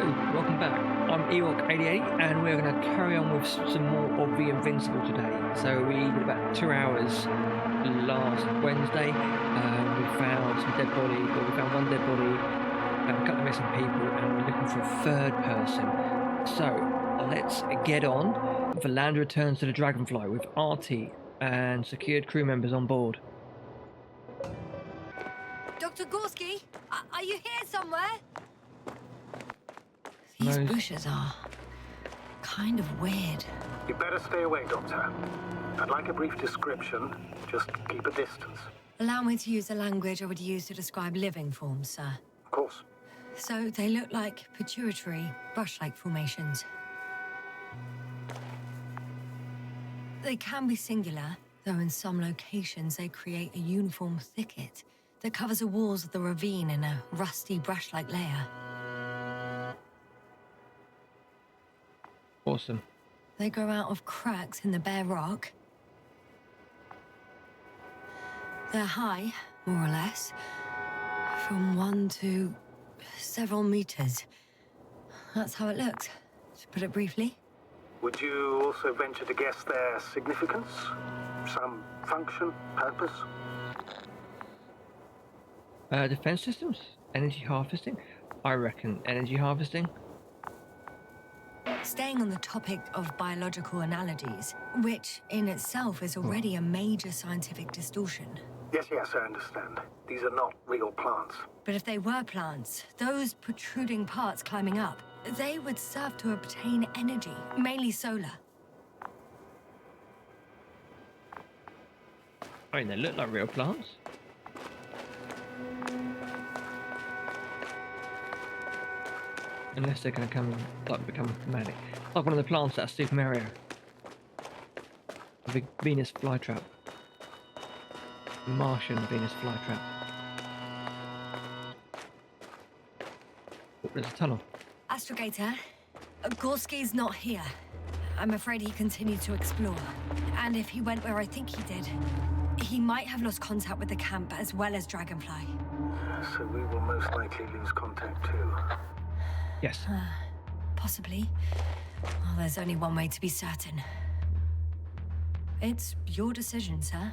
welcome back. I'm Ewok88 and we're going to carry on with some more of the Invincible today. So we did about 2 hours last Wednesday. We found some dead body, we found one dead body, found a couple of missing people, and we're looking for a third person. So let's get on. The lander returns to the Dragonfly with Artie and secured crew members on board. Dr. Gorski, are you here somewhere? These bushes are kind of weird. You better stay away, Doctor. I'd like a brief description. Just keep a distance. Allow me to use the language I would use to describe living forms, sir. Of course. So they look like pituitary, brush-like formations. They can be singular, though in some locations they create a uniform thicket that covers the walls of the ravine in a rusty brush-like layer. Awesome. They grow out of cracks in the bare rock. They're high, more or less, from 1 to several meters. That's how it looks, to put it briefly. Would you also venture to guess their significance? Some function, purpose? Defense systems? Energy harvesting? I reckon energy harvesting. Staying on the topic of biological analogies, which in itself is already a major scientific distortion. Yes, I understand. These are not real plants. But if they were plants, those protruding parts climbing up, they would serve to obtain energy, mainly solar. I mean, they look like real plants. Unless they're going to become manic. Like one of the plants out of Super Mario. The big Venus flytrap. Martian Venus flytrap. Oh, there's a tunnel. Astrogator, Gorski's not here. I'm afraid he continued to explore. And if he went where I think he did, he might have lost contact with the camp as well as Dragonfly. So we will most likely lose contact too. Yes. Possibly. Well, there's only one way to be certain. It's your decision, sir.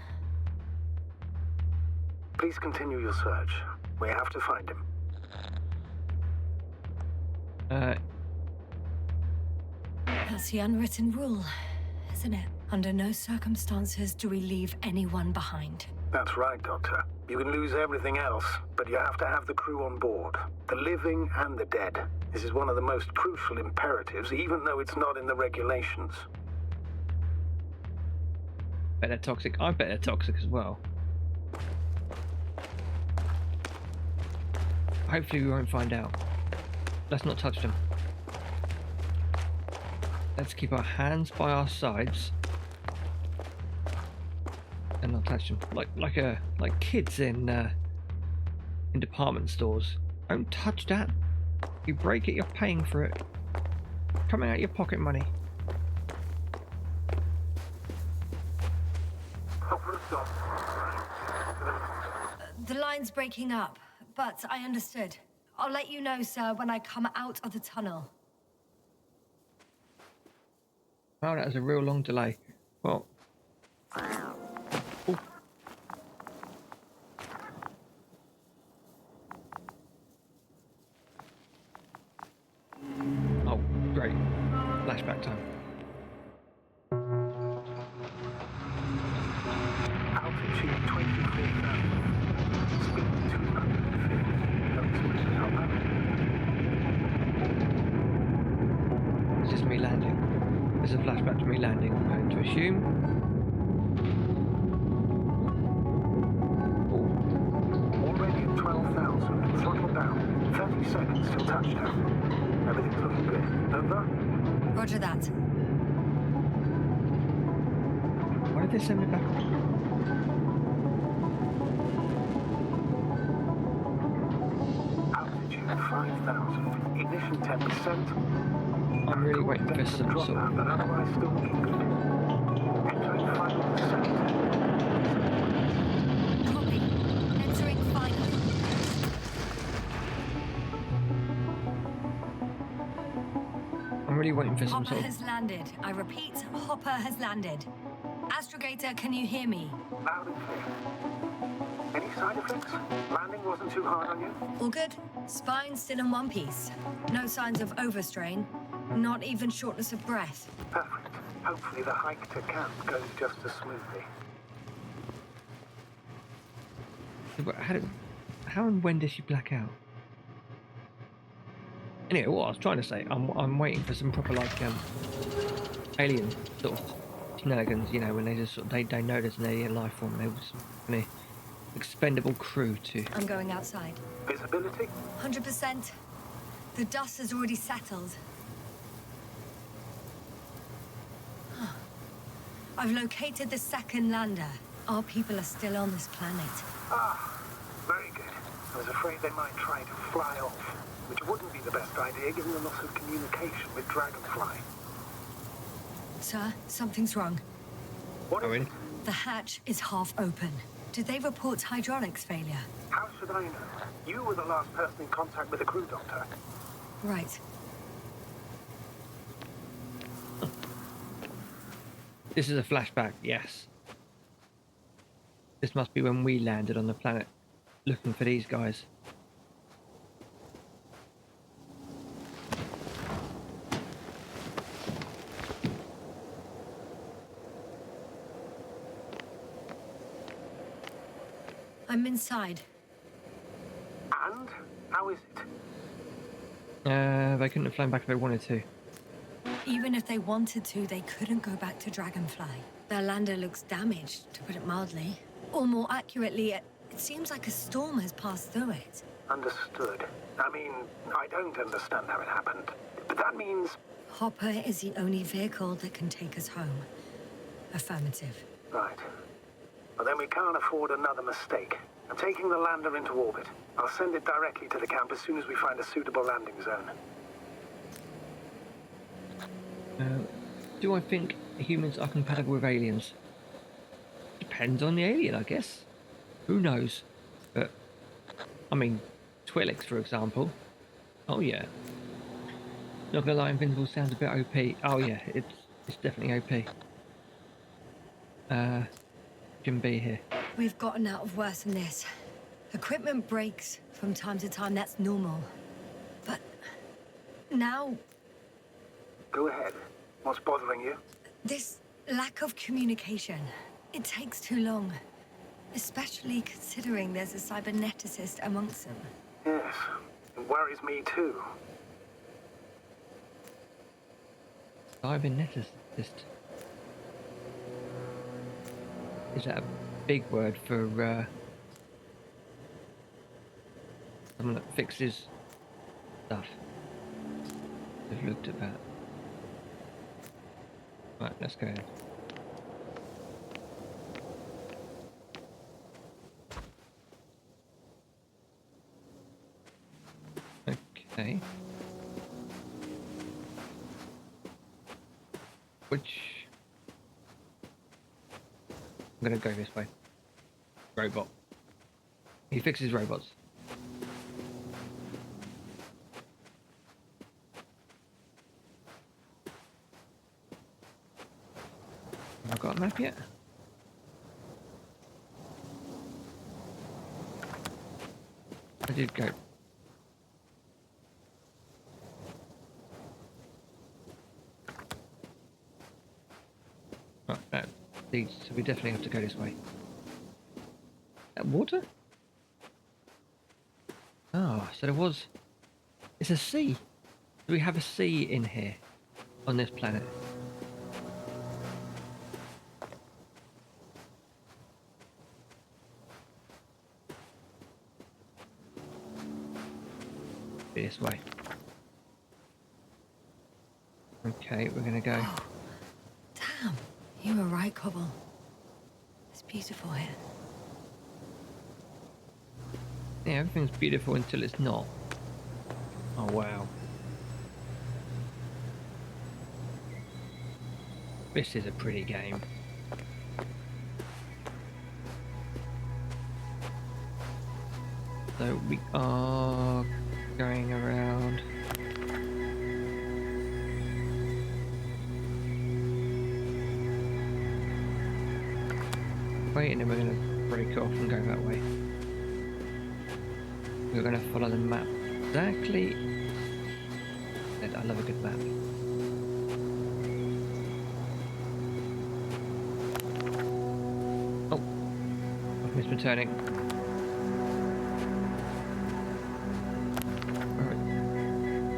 Please continue your search. We have to find him. That's the unwritten rule, isn't it? Under no circumstances do we leave anyone behind. That's right, Doctor. You can lose everything else, but you have to have the crew on board. The living and the dead. This is one of the most crucial imperatives, even though it's not in the regulations. Bet they're toxic. I bet they're toxic as well. Hopefully we won't find out. Let's not touch them. Let's keep our hands by our sides and not touch them. Like kids in department stores. Don't touch that. If you break it, you're paying for it. Coming out of your pocket money. The line's breaking up, but I understood. I'll let you know, sir, when I come out of the tunnel. Oh, that was a real long delay. Well. Ooh. Oh, great. Flashback time. Altitude 24,000. Speed 250. Approximately how about? It's just me landing. This is a flashback to me landing. I'm going to assume. Already at 12,000. Throttle down. 30 seconds till touchdown. Everything's looking good. Over? Roger that. Why did they send me back? Altitude 5,000. Ignition 10%. I'm really waiting for some sort of... But otherwise still looking good. Entering final descent. Copy. Entering final. really waiting for some Hopper sort of... has landed. I repeat, Hopper has landed. Astrogator, can you hear me? Loud and clear. Any side effects? Landing wasn't too hard on you? All good. Spine still in one piece. No signs of overstrain. Not even shortness of breath. Perfect. Hopefully the hike to camp goes just as smoothly. But how and when did she black out? Anyway, what I was trying to say, I'm waiting for some proper like alien sort of shenanigans, you know, when they just sort of, they know there's an alien life form. They was an expendable crew to... I'm going outside. Visibility? 100%. The dust has already settled. I've located the second lander. Our people are still on this planet. Ah, very good. I was afraid they might try to fly off, which wouldn't be the best idea given the loss of communication with Dragonfly. Sir, something's wrong. What is it? The hatch is half open. Did they report hydraulics failure? How should I know? You were the last person in contact with the crew doctor. Right. This is a flashback, yes. This must be when we landed on the planet looking for these guys. I'm inside. And? How is it? They couldn't have flown back if they wanted to. Even if they wanted to, they couldn't go back to Dragonfly. Their lander looks damaged, to put it mildly. Or more accurately, it seems like a storm has passed through it. Understood. I mean, I don't understand how it happened. But that means... Hopper is the only vehicle that can take us home. Affirmative. Right. Well, then we can't afford another mistake. I'm taking the lander into orbit. I'll send it directly to the camp as soon as we find a suitable landing zone. Do I think humans are compatible with aliens? Depends on the alien, I guess. Who knows? But, I mean, Twi'leks, for example. Oh, yeah. Not gonna lie, Invincible sounds a bit OP. Oh, yeah, it's definitely OP. Jim B here. We've gotten out of worse than this. Equipment breaks from time to time, that's normal. But now, Go ahead. What's bothering you? this lack of communication, it takes too long. Especially considering there's a cyberneticist amongst them. Yes. It worries me too. Cyberneticist. Is that a big word for someone that fixes stuff? I've looked at that. Right, let's go ahead. Okay. Which... I'm gonna go this way. Robot. He fixes robots. Have I got a map yet? I did go. Right, that leads, so we definitely have to go this way. That water? Oh, so there was... It's a sea. Do we have a sea in here? On this planet? This way. Okay, we're gonna go. Damn, you were right, Cobble. It's beautiful here. Yeah, everything's beautiful until it's not. Oh wow. This is a pretty game. So we are going around. way, and then we're going to break off and go that way. We're going to follow the map exactly. I love a good map. Oh, I've missed my turning. Alright.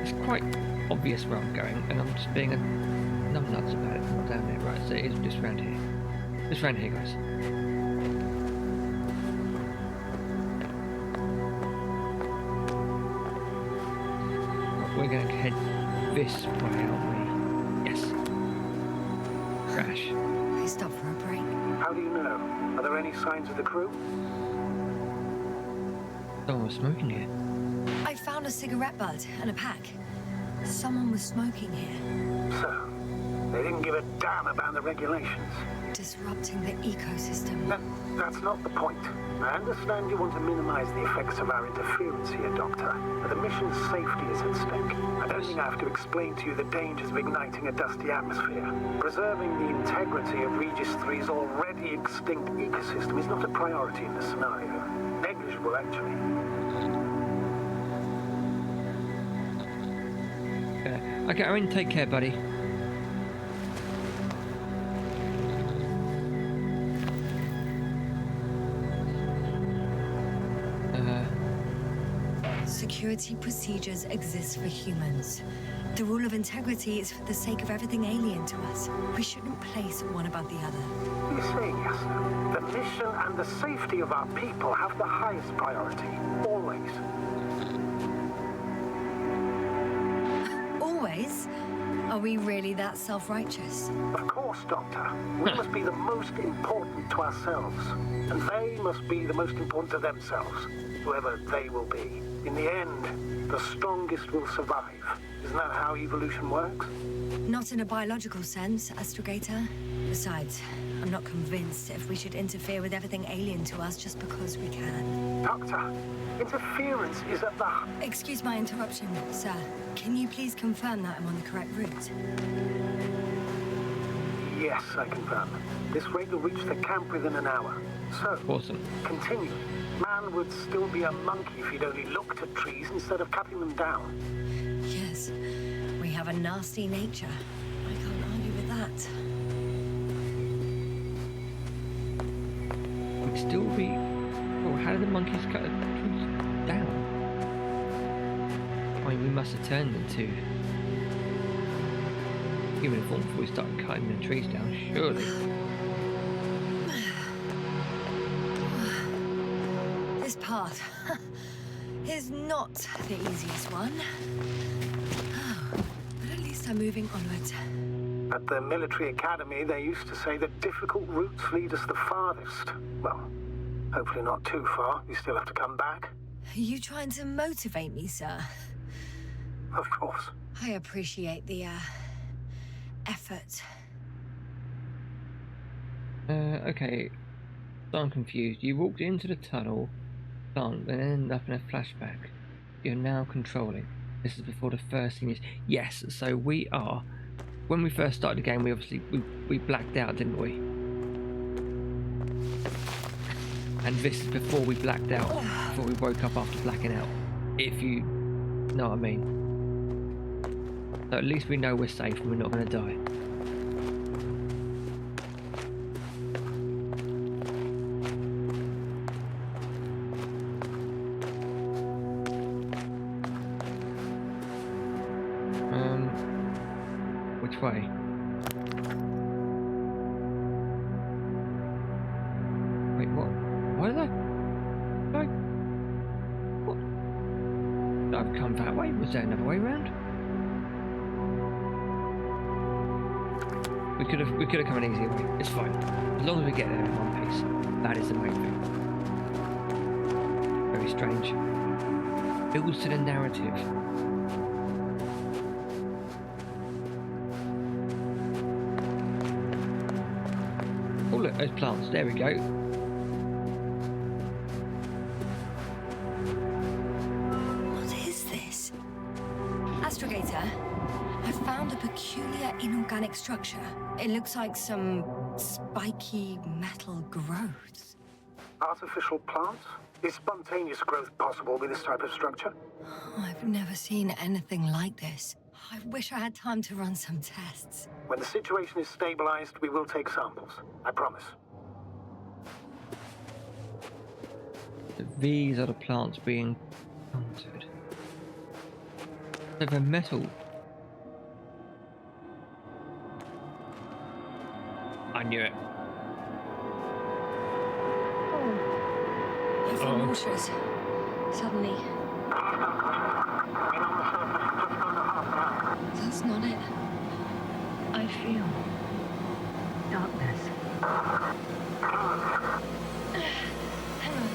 It's quite obvious where I'm going, and I'm just being a numbnuts about it. I'm not down there. Right, so it is just round here. Just round here, guys. We're going to head this way, aren't we? Yes. Crash. They stopped for a break. How do you know? Are there any signs of the crew? Someone was smoking here. I found a cigarette butt and a pack. Someone was smoking here. So, they didn't give a damn about the regulations. Disrupting the ecosystem. That's not the point. I understand you want to minimize the effects of our interference here, Doctor, but the mission's safety is at stake. I don't think I have to explain to you the dangers of igniting a dusty atmosphere. Preserving the integrity of Regis 3's already extinct ecosystem is not a priority in this scenario. Negligible, actually. Okay, Owen, take care, buddy. Security procedures exist for humans. The rule of integrity is for the sake of everything alien to us. We shouldn't place one above the other. You're saying yes, sir. The mission and the safety of our people have the highest priority. Always. Always? Are we really that self-righteous? Of course, Doctor. We must be the most important to ourselves. And they must be the most important to themselves. Whoever they will be. In the end, the strongest will survive. Isn't that how evolution works? Not in a biological sense, Astrogator. Besides, I'm not convinced if we should interfere with everything alien to us just because we can. Doctor, interference is at the... Excuse my interruption, sir. Can you please confirm that I'm on the correct route? Yes, I confirm. This rate will reach the camp within an hour. So, Awesome. continue. Man would still be a monkey if he'd only looked at trees instead of cutting them down. Yes, we have a nasty nature. I can't argue with that. We'd still be... Oh, how did the monkeys cut the trees down? I mean, we must have turned them to human form before we started cutting the trees down, surely. This path is not the easiest one. But at least I'm moving onwards. At the military academy, they used to say that difficult routes lead us the farthest. Well, hopefully not too far. You still have to come back. Are you trying to motivate me, sir? Of course. I appreciate the, effort. Okay. So I'm confused. You walked into the tunnel, and ended up in a flashback. You're now controlling. This is before the first thing is... Yes, so we are... When we first started the game, we obviously... We blacked out, didn't we? And this is before we blacked out. Before we woke up after blacking out. If you know what I mean. So at least we know we're safe and we're not going to die. Which way? Wait, what? Why did I... What? I've come that way? Was there another way around? We could have come an easier way. It's fine. As long as we get there in one piece. That is the main thing. Very strange. Builds to the narrative. Oh look, there's plants. There we go. What is this? Astrogator, I found a peculiar inorganic structure. It looks like some spiky metal growths. Artificial plants? Is spontaneous growth possible with this type of structure? I've never seen anything like this. I wish I had time to run some tests. When the situation is stabilized, we will take samples. I promise. These are the plants being planted. So they're metal. I knew it. I feel nauseous. Suddenly. That's not it. I feel darkness. Hang on.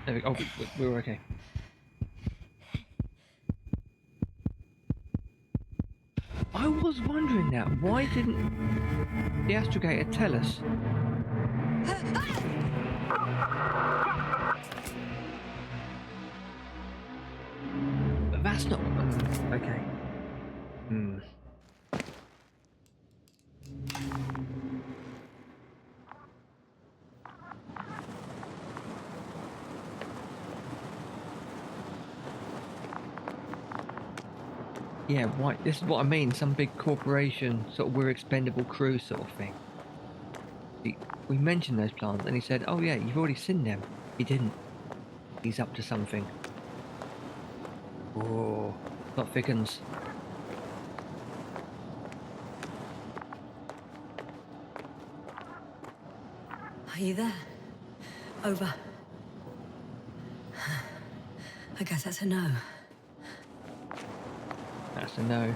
There we go. Oh, we were okay. I was wondering that. Why didn't the astrogator tell us? But that's not... Okay. Yeah, why? This is what I mean. Some big corporation, sort of we're expendable crew sort of thing. We mentioned those plants and he said, oh yeah, you've already seen them. He didn't. He's up to something. Oh, not thickens. Are you there? Over. I guess that's a no. That's a no.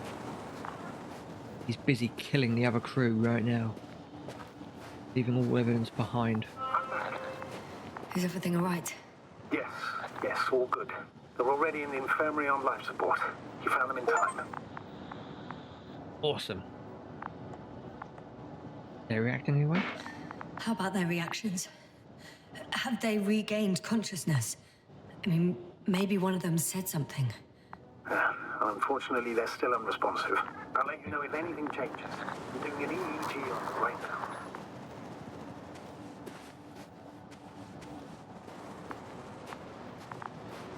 He's busy killing the other crew right now. Leaving all evidence behind. Is everything all right? Yes, all good. They're already in the infirmary on life support. You found them in time. Awesome. They reacting anyway? How about their reactions? Have they regained consciousness? I mean, maybe one of them said something. Unfortunately, they're still unresponsive. I'll let you know if anything changes. I'm doing an EEG on them right now.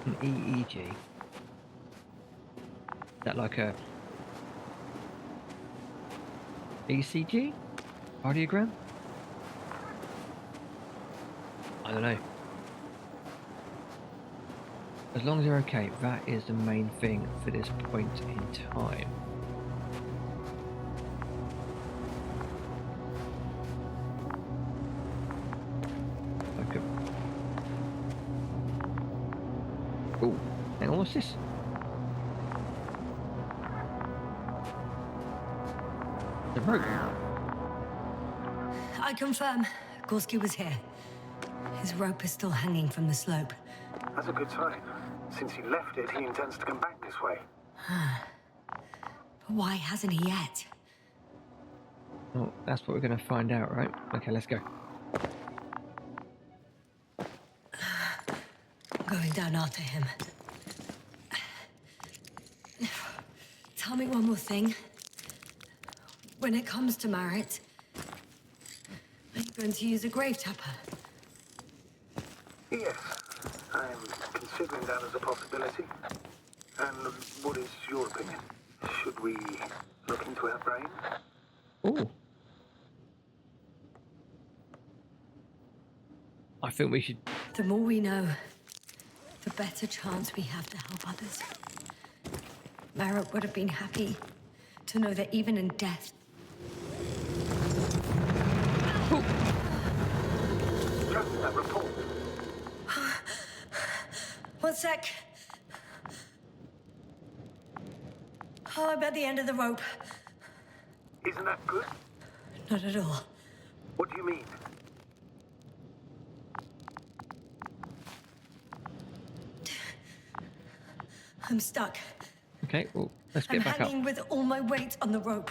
An EEG? Is that like a ECG? Cardiogram? I don't know. As long as they're okay, that is the main thing for this point in time. Okay. Oh, hang on, what's this? The rope. I confirm, Gorski was here. His rope is still hanging from the slope. That's a good sign. Since he left it, he intends to come back this way. But why hasn't he yet? Well, that's what we're going to find out, right? Okay, let's go. I'm going down after him. Tell me one more thing. When it comes to Marriott, are you going to use a grave tapper? Yes, I'm considering that as a possibility. And what is your opinion? Should we look into her brain? Oh. I think we should... The more we know, the better chance we have to help others. Marriott would have been happy to know that even in death... Just that report. One sec. Oh, I'm at the end of the rope. Isn't that good? Not at all. What do you mean? I'm stuck. Okay, well, let's I'm get back up. hanging with all my weight on the rope,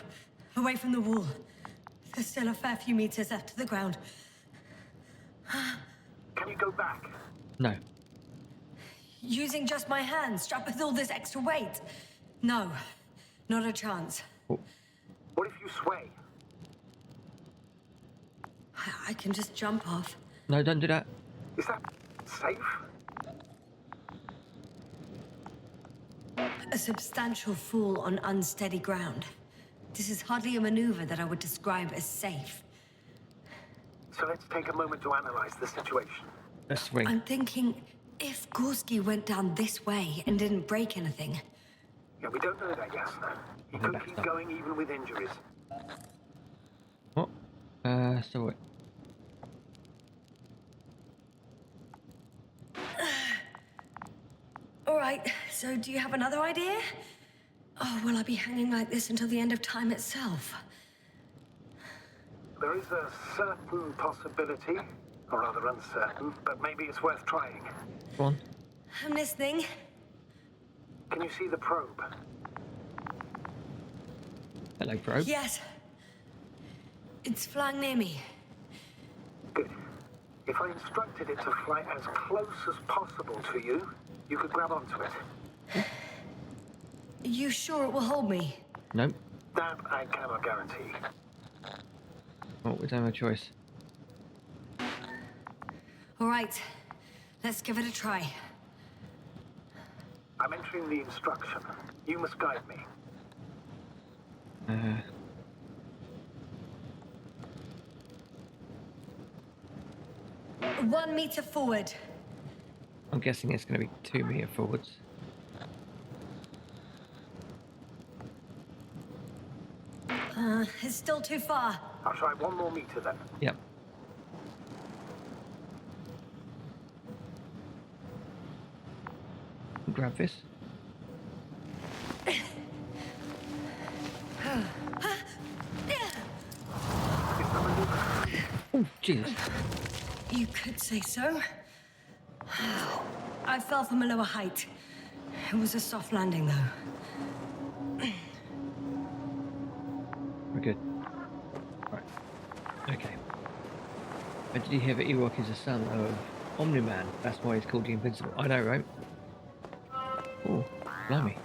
away from the wall. There's still a fair few meters left to the ground. Can you go back? No. Using just my hands, strapped with all this extra weight? No, not a chance. Oh, What if you sway? I can just jump off. no, don't do that. Is that safe? A substantial fall on unsteady ground. This is hardly a maneuver that I would describe as safe. So let's take a moment to analyze the situation. Let's swing. I'm thinking, if Gorski went down this way and didn't break anything, Yeah, we don't know that, Yasna. He Okay, could that's keep done. going even with injuries. What? So what? all right, so do you have another idea? Oh, will I be hanging like this until the end of time itself? There is a certain possibility, or rather uncertain, but maybe it's worth trying. Go on. I'm listening. Can you see the probe? Hello, probe. Yes. It's flying near me. Good. If I instructed it to fly as close as possible to you, you could grab onto it. You sure it will hold me? Nope. That I cannot guarantee. Oh, we don't have a choice. All right, let's give it a try. I'm entering the instruction. You must guide me. 1 meter forward. I'm guessing it's going to be 2 meters forwards. It's still too far. I'll try 1 more meter then. Yep. Grab this. Oh, Jesus. You could say so. I fell from a lower height. It was a soft landing, though. We're good. Right. Okay. But did you hear that Ewok is the son of Omni-Man? That's why he's called the Invincible. I know, right? Oh, blimey.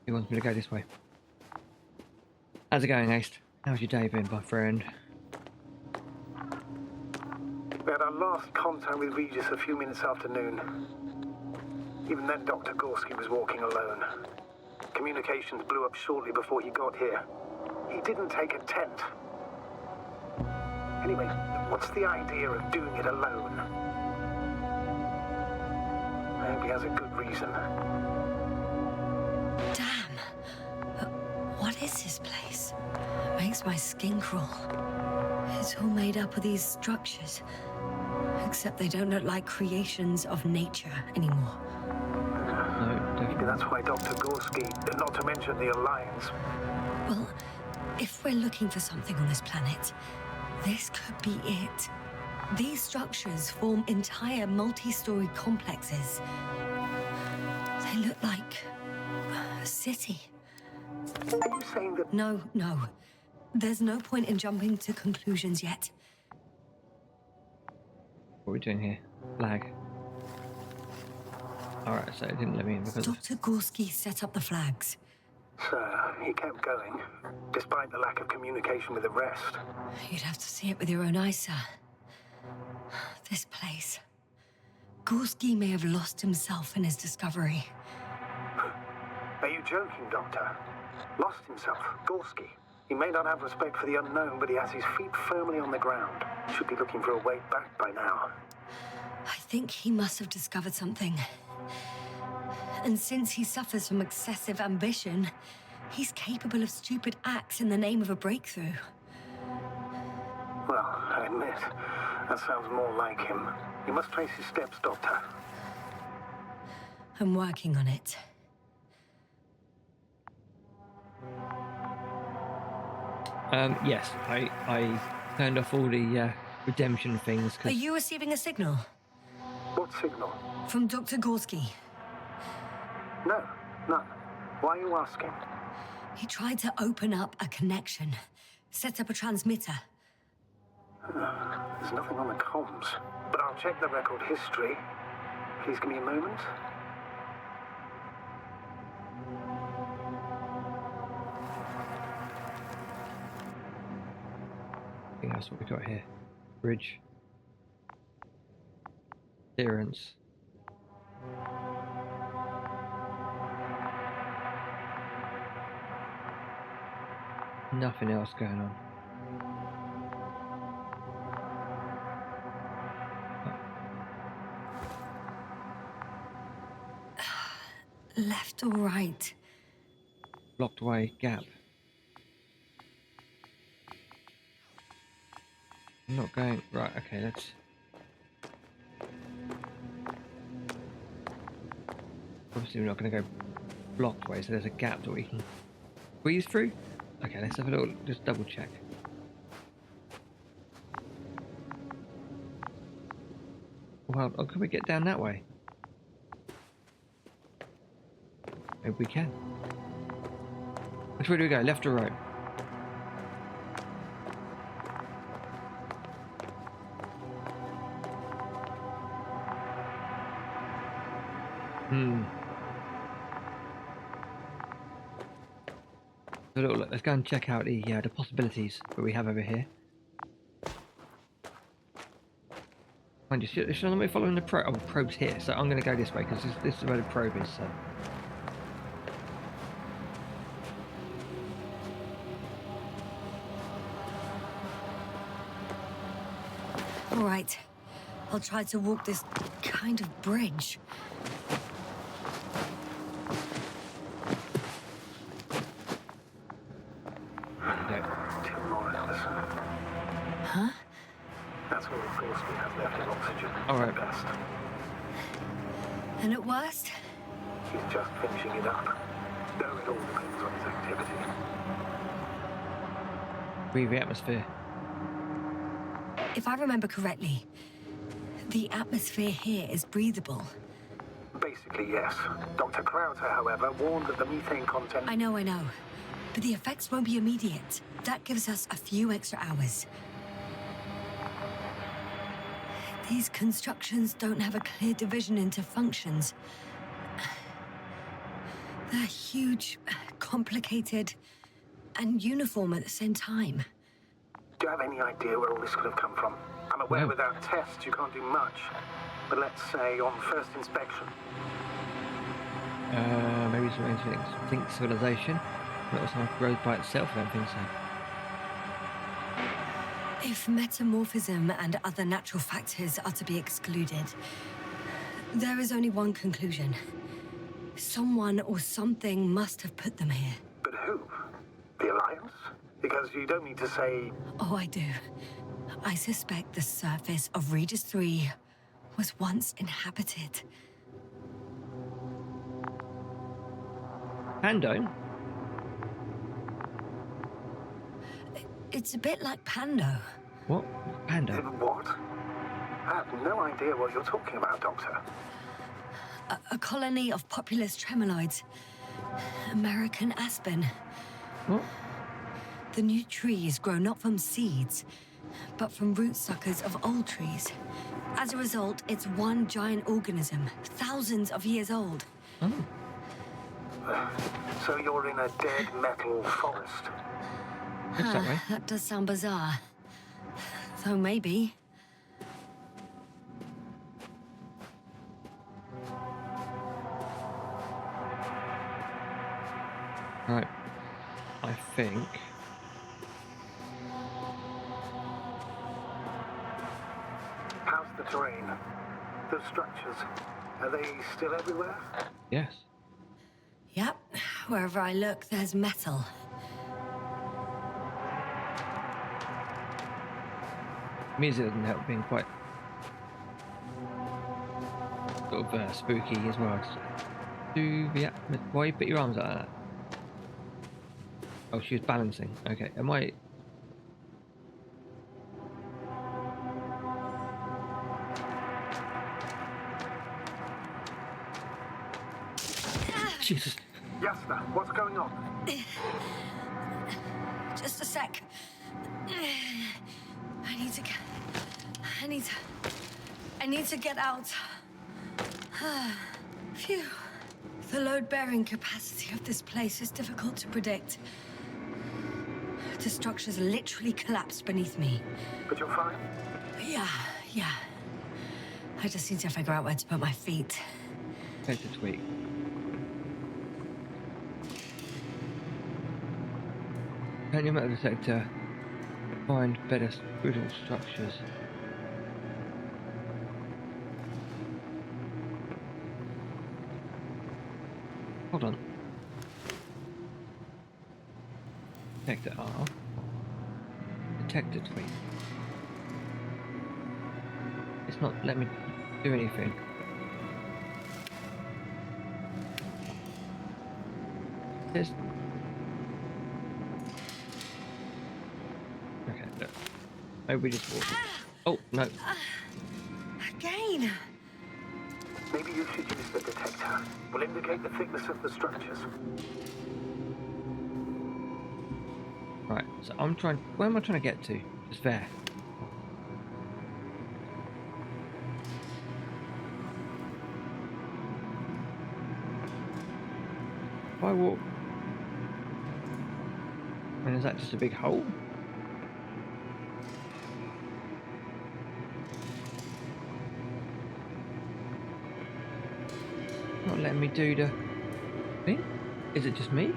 He wants me to go this way. How's it going, Ace? How's your day been, my friend? We had our last contact with Regis a few minutes after noon. Even then, Dr. Gorski was walking alone. Communications blew up shortly before he got here. He didn't take a tent. Anyway, what's the idea of doing it alone? I hope he has a good reason. Damn. What is this place? It makes my skin crawl. It's all made up of these structures. Except they don't look like creations of nature anymore. No, Maybe definitely. that's why Dr. Gorski, not to mention the Alliance. Well, if we're looking for something on this planet, this could be it. These structures form entire multi-story complexes. They look like a city. Are you saying that No. There's no point in jumping to conclusions yet. What are we doing here? Lag. Alright, so it didn't let me in because of... Dr. Gorski set up the flags. Sir, he kept going, despite the lack of communication with the rest? You'd have to see it with your own eyes, sir. This place. Gorski may have lost himself in his discovery. Are you joking, Doctor? Lost himself, Gorski. He may not have respect for the unknown, but he has his feet firmly on the ground. Should be looking for a way back by now. I think he must have discovered something. And since he suffers from excessive ambition, he's capable of stupid acts in the name of a breakthrough. Well, I admit, that sounds more like him. You must trace his steps, Doctor. I'm working on it. Yes, I turned off all the redemption things Are because you receiving a signal? What signal? From Dr. Gorski. No, none. Why are you asking? He tried to open up a connection, set up a transmitter. There's nothing on the comms, but I'll check the record history. Please give me a moment. I think that's what we got here. Bridge. Clearance. Nothing else going on. Left or right? Blocked away gap. I'm not going right. Okay, let's. Obviously, we're not going to go blocked way, so there's a gap that we can squeeze through. Okay, let's have a little, just double check. Well, oh, can we get down that way? Maybe we can. Which way do we go? Left or right? A little look. Let's go and check out the possibilities that we have over here. Mind you, should I not be following the probe? Oh, the probe's here, so I'm going to go this way because this is where the probe is. So. All right. I'll try to walk this kind of bridge. Huh? That's all the force we have left of oxygen. All right. Best. And at worst? He's just finishing it up. Though it all depends on his activity. Breathe the atmosphere. If I remember correctly, the atmosphere here is breathable. Basically, yes. Dr. Krauter, however, warned that the methane content... I know. But the effects won't be immediate. That gives us a few extra hours. These constructions don't have a clear division into functions. They're huge, complicated, and uniform at the same time. Do you have any idea where all this could have come from? I'm aware No. without tests you can't do much. But let's say on first inspection. Maybe some think civilization. But also grows by itself. I don't think so. If metamorphism and other natural factors are to be excluded, there is only one conclusion. Someone or something must have put them here. But who? The Alliance? Because you don't need to say... Oh, I do. I suspect the surface of Regis 3 was once inhabited. Pando? It's a bit like Pando. What? Pando? What? I have no idea what you're talking about, Doctor. A colony of populous tremoloids. American aspen. What? The new trees grow not from seeds, but from root suckers of old trees. As a result, it's one giant organism, thousands of years old. Oh. So you're in a dead metal forest. Looks that way. That does sound bizarre. So maybe. Right. I think. How's the terrain? The structures, are they still everywhere? Yes. Yep. Wherever I look, there's metal. Music doesn't help being quite sort of spooky as well. Do the why you put your arms like that? Oh, she was balancing. Okay, am I? Jesus. Yes, Dexter, what's going on? Just a sec. I need to get out. Phew. The load-bearing capacity of this place is difficult to predict. The structure's literally collapsed beneath me. But you're fine? Yeah. I just need to figure out where to put my feet. Take the tweak. Turn your metal detector. Find better brittle structures. Hold on. Detector R. Detector tweak. It's not letting me do anything. There's... Okay, look. Maybe we just walk. Oh, no. Again! Maybe you should use the detector. Will indicate the thickness of the structures. Right, so I'm trying... Where am I trying to get to? Just there. If I walk... And is that just a big hole? Not letting me do the thing? Is it just me?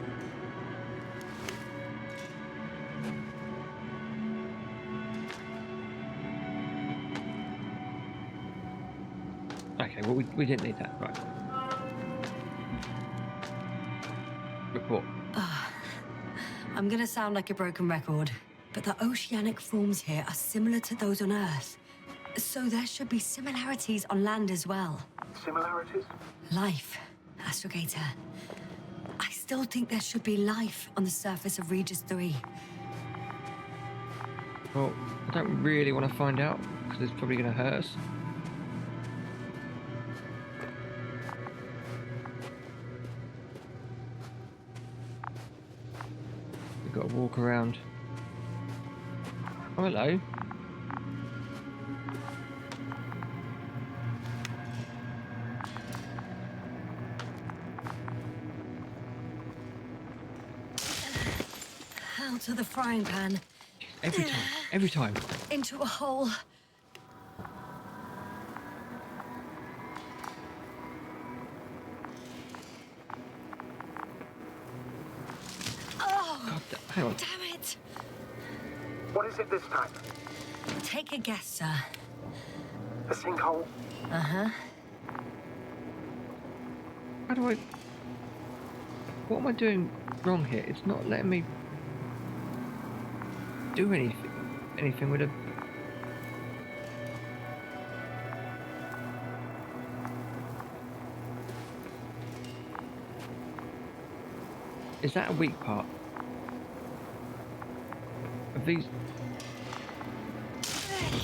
Okay, well we didn't need that, right. Report. I'm gonna sound like a broken record, but the oceanic forms here are similar to those on Earth. So there should be similarities on land as well. Similarities? Life, Astrogator. I still think there should be life on the surface of Regis 3. Well, I don't really want to find out, because it's probably going to hurt us. We've got to walk around. Oh, hello. Out of the frying pan. Every time. Into a hole. Oh, God, hang on. damn it! What is it this time? Take a guess, sir. A sinkhole? Uh-huh. How do I... What am I doing wrong here? It's not letting me do anything with a... Is that a weak part? Of these...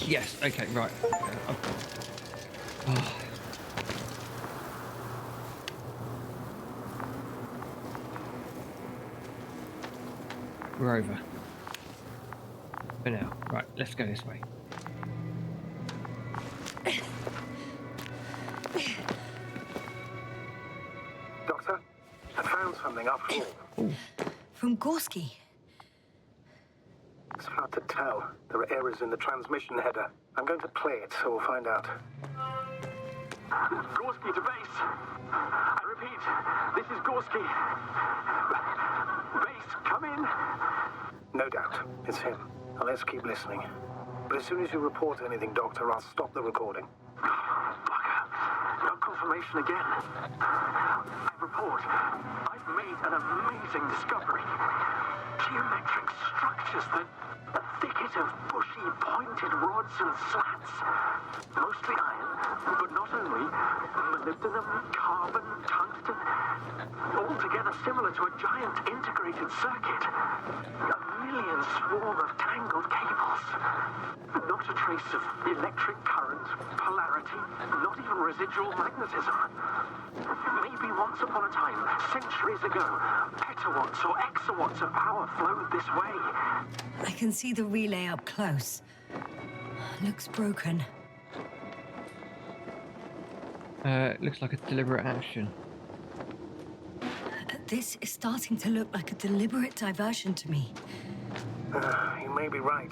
Yes, okay, right. Oh. We're over. For now. Right, let's go this way. Doctor, I found something after all. From Gorski. It's hard to tell. There are errors in the transmission header. I'm going to play it, so we'll find out. Gorski to base. I repeat, this is Gorski. Base, come in. No doubt, it's him. Now let's keep listening. But as soon as you report anything, Doctor, I'll stop the recording. Bugger. No confirmation again. I report. I've made an amazing discovery. Geometric structures that a thicket of bushy, pointed rods and slats. Mostly iron, but not only. Molybdenum, carbon, tungsten. Altogether similar to a giant integrated circuit. A million swarm of tangled cables. Not a trace of electric current, polarity, not even residual magnetism. maybe once upon a time, centuries ago, petawatts or exawatts of power flowed this way. I can see the relay up close. Looks broken. Looks like a deliberate action. This is starting to look like a deliberate diversion to me. You may be right.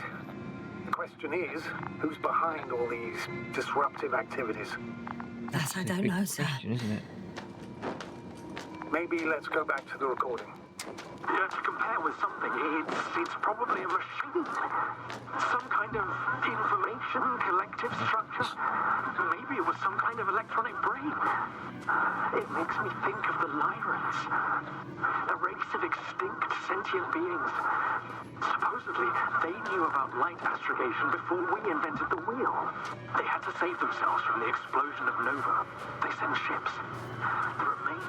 The question is, who's behind all these disruptive activities? That I don't know, sir. Question, isn't it? Maybe let's go back to the recording. Yeah, to compare with something, it's probably a machine. Some kind of information collective structure. Maybe it was some kind of electronic brain. It makes me think of the Lyrans. A race of extinct sentient beings. Supposedly, they knew about light astrogation before we invented the wheel. They had to save themselves from the explosion of Nova. They sent ships.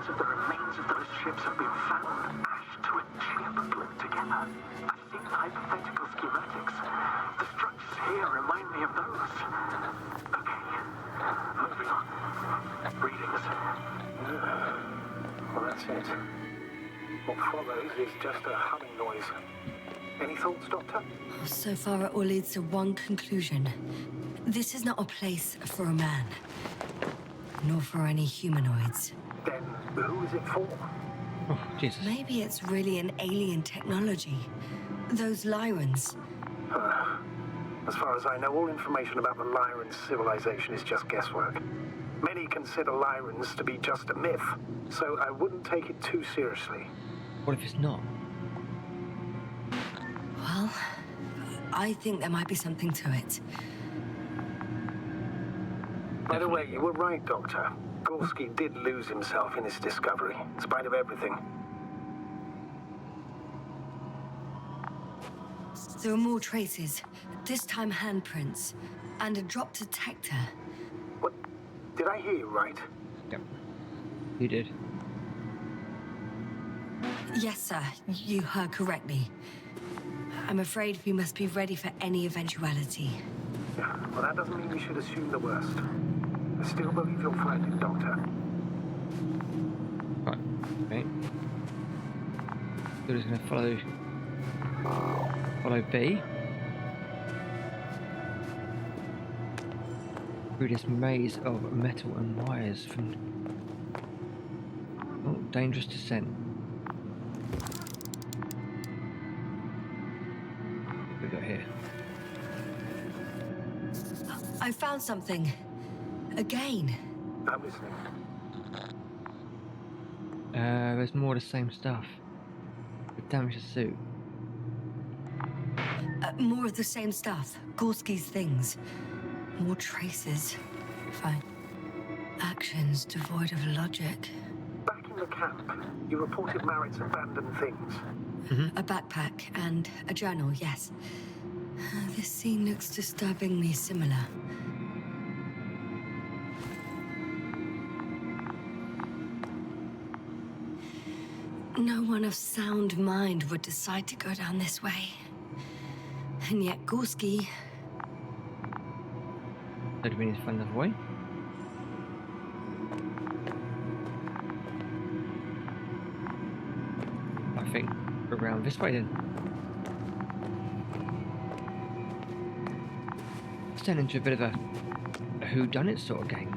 The remains of those ships have been found, ashed to a chip glued together. I've seen hypothetical schematics. The structures here remind me of those. Okay, moving on. Readings. Well, that's it. What follows is just a humming noise. Any thoughts, Doctor? So far, it all leads to one conclusion. This is not a place for a man. Nor for any humanoids. Then who is it for? Oh, Jesus. Maybe it's really an alien technology. Those Lyrans. As far as I know, all information about the Lyran civilization is just guesswork. Many consider Lyrans to be just a myth, so I wouldn't take it too seriously. What if it's not? Well, I think there might be something to it. By the way, you were right, Doctor. Gorski did lose himself in his discovery, in spite of everything. There are more traces, this time handprints, and a drop detector. What? Did I hear you right? Yep. You did. Yes, sir, you heard correctly. I'm afraid we must be ready for any eventuality. Yeah, well, that doesn't mean we should assume the worst. I still believe you'll find it, Doctor. Right. Okay. We're just going to follow B. Through this maze of metal and wires from... Oh, dangerous descent. What we got here? I found something. Again. I'm listening. There's more of the same stuff. The damaged suit. More of the same stuff. Gorski's things. More traces. Fine. Actions devoid of logic. Back in the camp, you reported Merritt's abandoned things. A backpack and a journal, yes. This scene looks disturbingly similar. No one of sound mind would decide to go down this way. And yet Gorski... So do we need to find another way? I think around this way then. It's turned into a bit of a whodunit sort of game.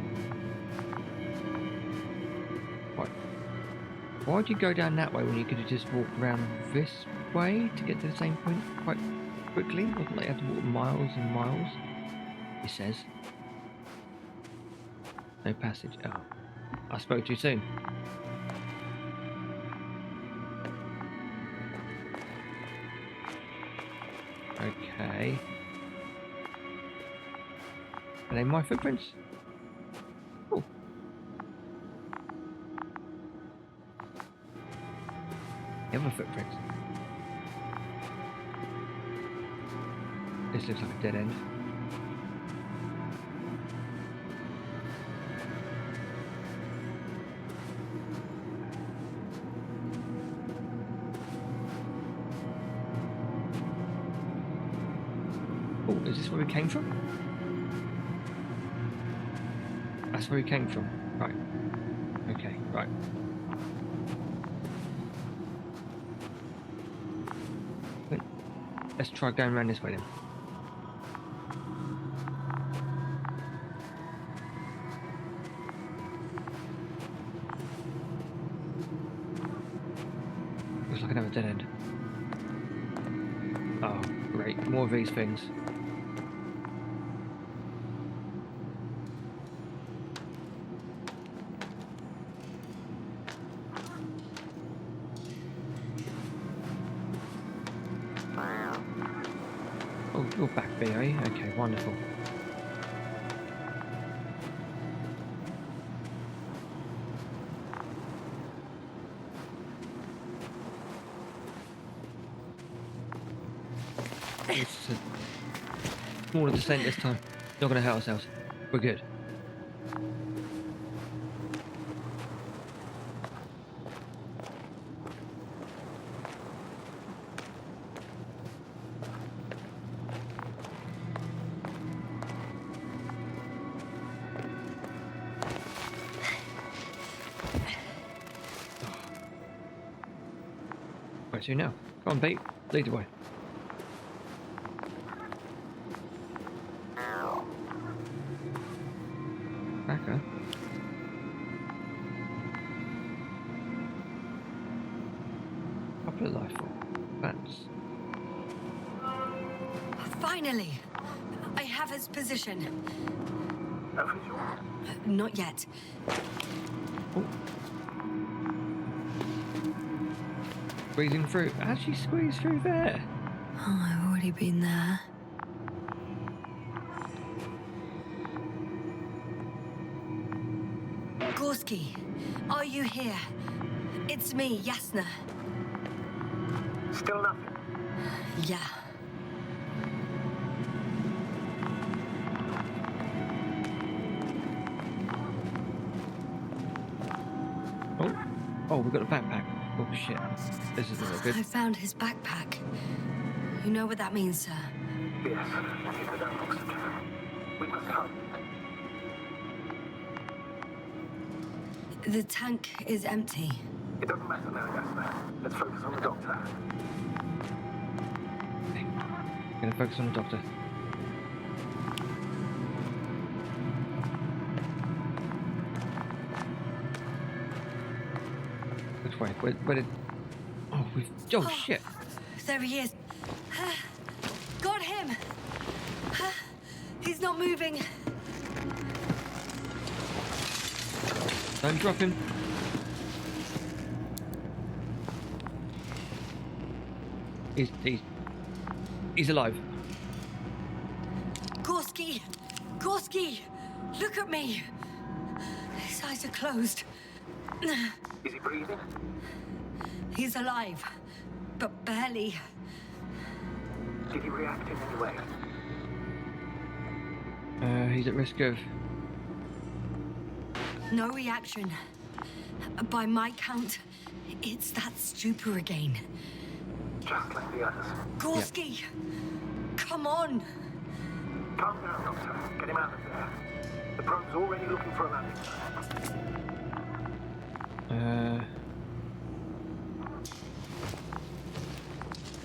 What? Why'd you go down that way when you could have just walked around this way to get to the same point quite quickly? Wasn't like you had to walk miles and miles? He says. No passage. Oh, I spoke too soon. Okay. Are they my footprints? Oh. The other footprints. This looks like a dead end. Oh, is this where we came from? That's where we came from. Right. Okay. Right. Right. Wait, let's try going around this way then. Looks like another dead end. Oh, great. More of these things. Oh, you're back, B, are you? Okay, wonderful. It's a smaller descent this time. Not going to hurt ourselves. We're good. Where to now? Come on, Pete. Lead the way. Backer. Couple of life form. That's... Finally! I have his position. Official? Not yet. Oh. Squeezing through. How'd she squeeze through there? Oh, I've already been there. Gorski, are you here? It's me, Yasna. Still nothing. Yeah. Oh, we've got a backpack. Oh shit. This isn't look good. I found his backpack. You know what that means, sir? Yes, keep it down, oxygen. We must hurry. The tank is empty. It doesn't matter now, Yasna. Let's focus on the doctor. Okay. Gonna focus on the doctor. Which way? Where did... Oh, we've... Oh, shit. There he is. Got him. He's not moving. Don't drop him. He's alive. Gorski! Gorski! Look at me! His eyes are closed. Is he breathing? He's alive, but barely. Did he react in any way? He's at risk of... No reaction. By my count, it's that stupor again. Just like the others. Gorski! Come on! Calm down, Doctor. Get him out of there. The probe's already looking for a landing.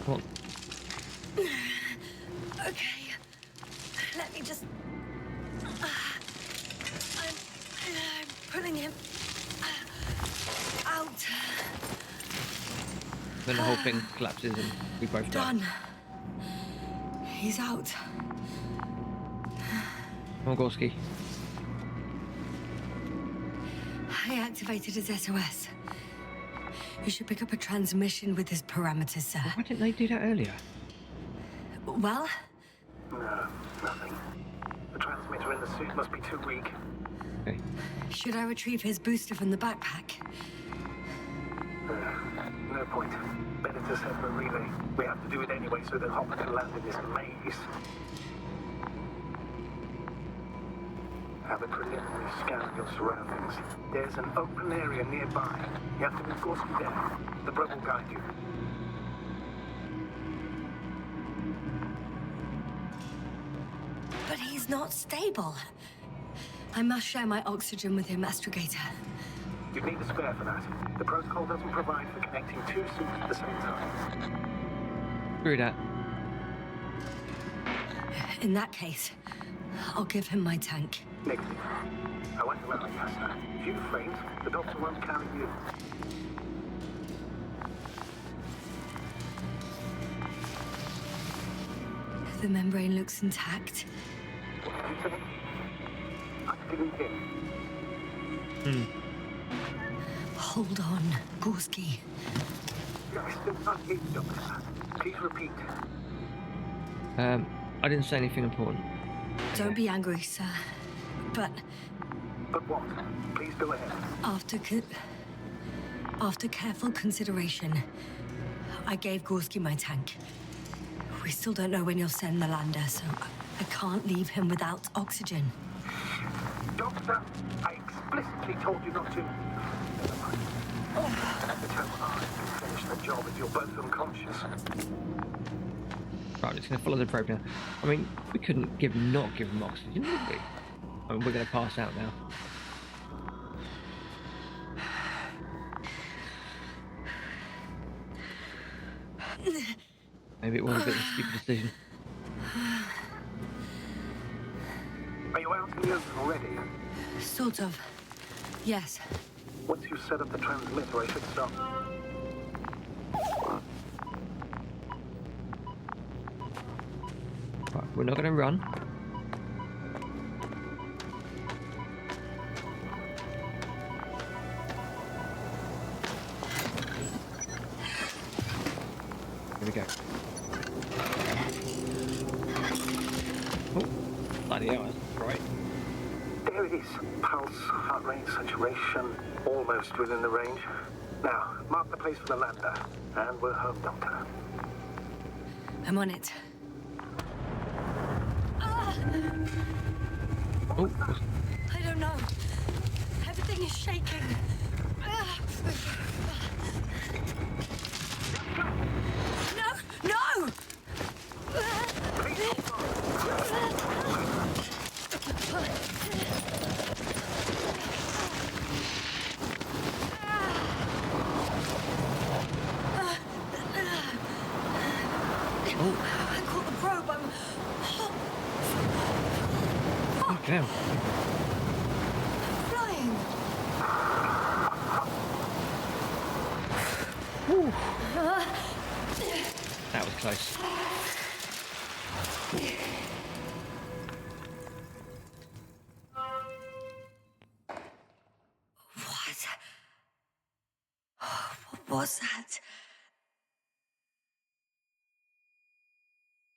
What? Okay. Let me just... I'm pulling him out. Then the whole thing collapses and we both die. Done. He's out. Come on, Gorski. I activated his SOS. You should pick up a transmission with his parameters, sir. Why didn't they do that earlier? Well? No, nothing. The transmitter in the suit must be too weak. Okay. Should I retrieve his booster from the backpack? No point. Better to set up a relay. We have to do it anyway so that Hopper can land in this maze. Have a preliminary scan of your surroundings. There's an open area nearby. You have to move Gorski there. The probe will guide you. But he's not stable. I must share my oxygen with him, Astrogator. You'd need a spare for that. The protocol doesn't provide for connecting two suits at the same time. Screw that. In that case, I'll give him my tank. Negative. I won't allow it, sir. If you faint, the doctor won't carry you. The membrane looks intact. What did you say? I didn't hear. Hold on, Gorski. I still can't hear you, Doctor. Please repeat. I didn't say anything important. Don't be angry, sir. But But what? Please go ahead. after careful consideration, I gave Gorski my tank. We still don't know when you'll send the lander, so I can't leave him without oxygen. Doctor, I explicitly told you not to. Never mind. At the time I can finish the job if you're both unconscious. Right, I'm just going to follow the probe now. I mean, we couldn't not give him oxygen, would we? I mean, we're going to pass out now. Maybe it was a bit of a stupid decision. Are you out in the open already? Sort of. Yes. Once you set up the transmitter, I should stop. Right, we're not going to run. Here we go. Oh, bloody hell, that's right. There it is. Pulse, heart rate, saturation, almost within the range. Now, mark the place for the lander, and we're home, Doctor. I'm on it. Oh, I don't know. Everything is shaking. No! No! I caught the probe. I'm fucking hell. flying. That was close. What was that?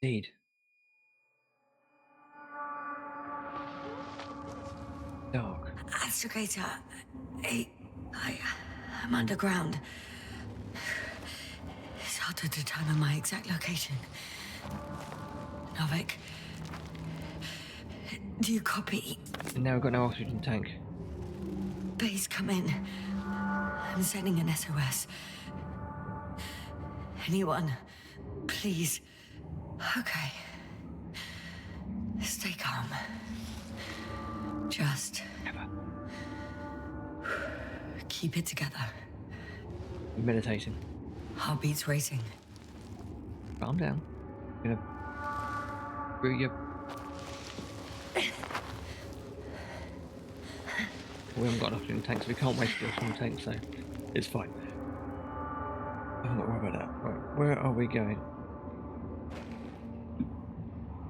Indeed. Dark. Astrogator, I'm underground. It's hard to determine my exact location. Novik, do you copy? And now we've got no oxygen tank. Base, come in. I'm sending an SOS. Anyone, please. Okay. Stay calm. Just Never. keep it together. Meditating. Heartbeats racing. Calm down. I'm gonna brew your. We haven't got an oxygen tank, so we can't waste the oxygen tank, so it's fine. I'm not worried about that. Right, where are we going?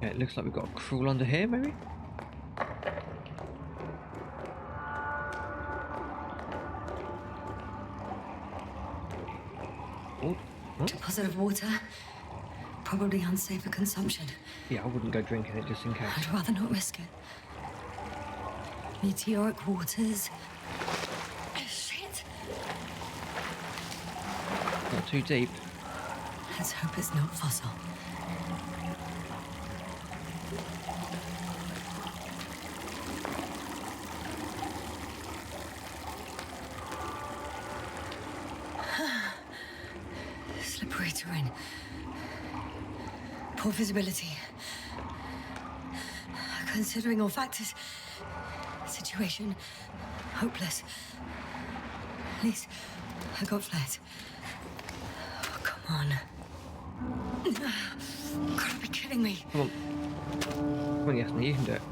Yeah, it looks like we've got to crawl under here, maybe? Oh, huh? Deposit of water. Probably unsafe for consumption. Yeah, I wouldn't go drinking it just in case. I'd rather not risk it. Meteoric waters. Shit. Not too deep. Let's hope it's not fossil. Slippery terrain. Poor visibility. Considering all factors, situation hopeless. At least I got flares. Oh, come on. Gotta be kidding me. Come on. Come on, Yasna, you can do it.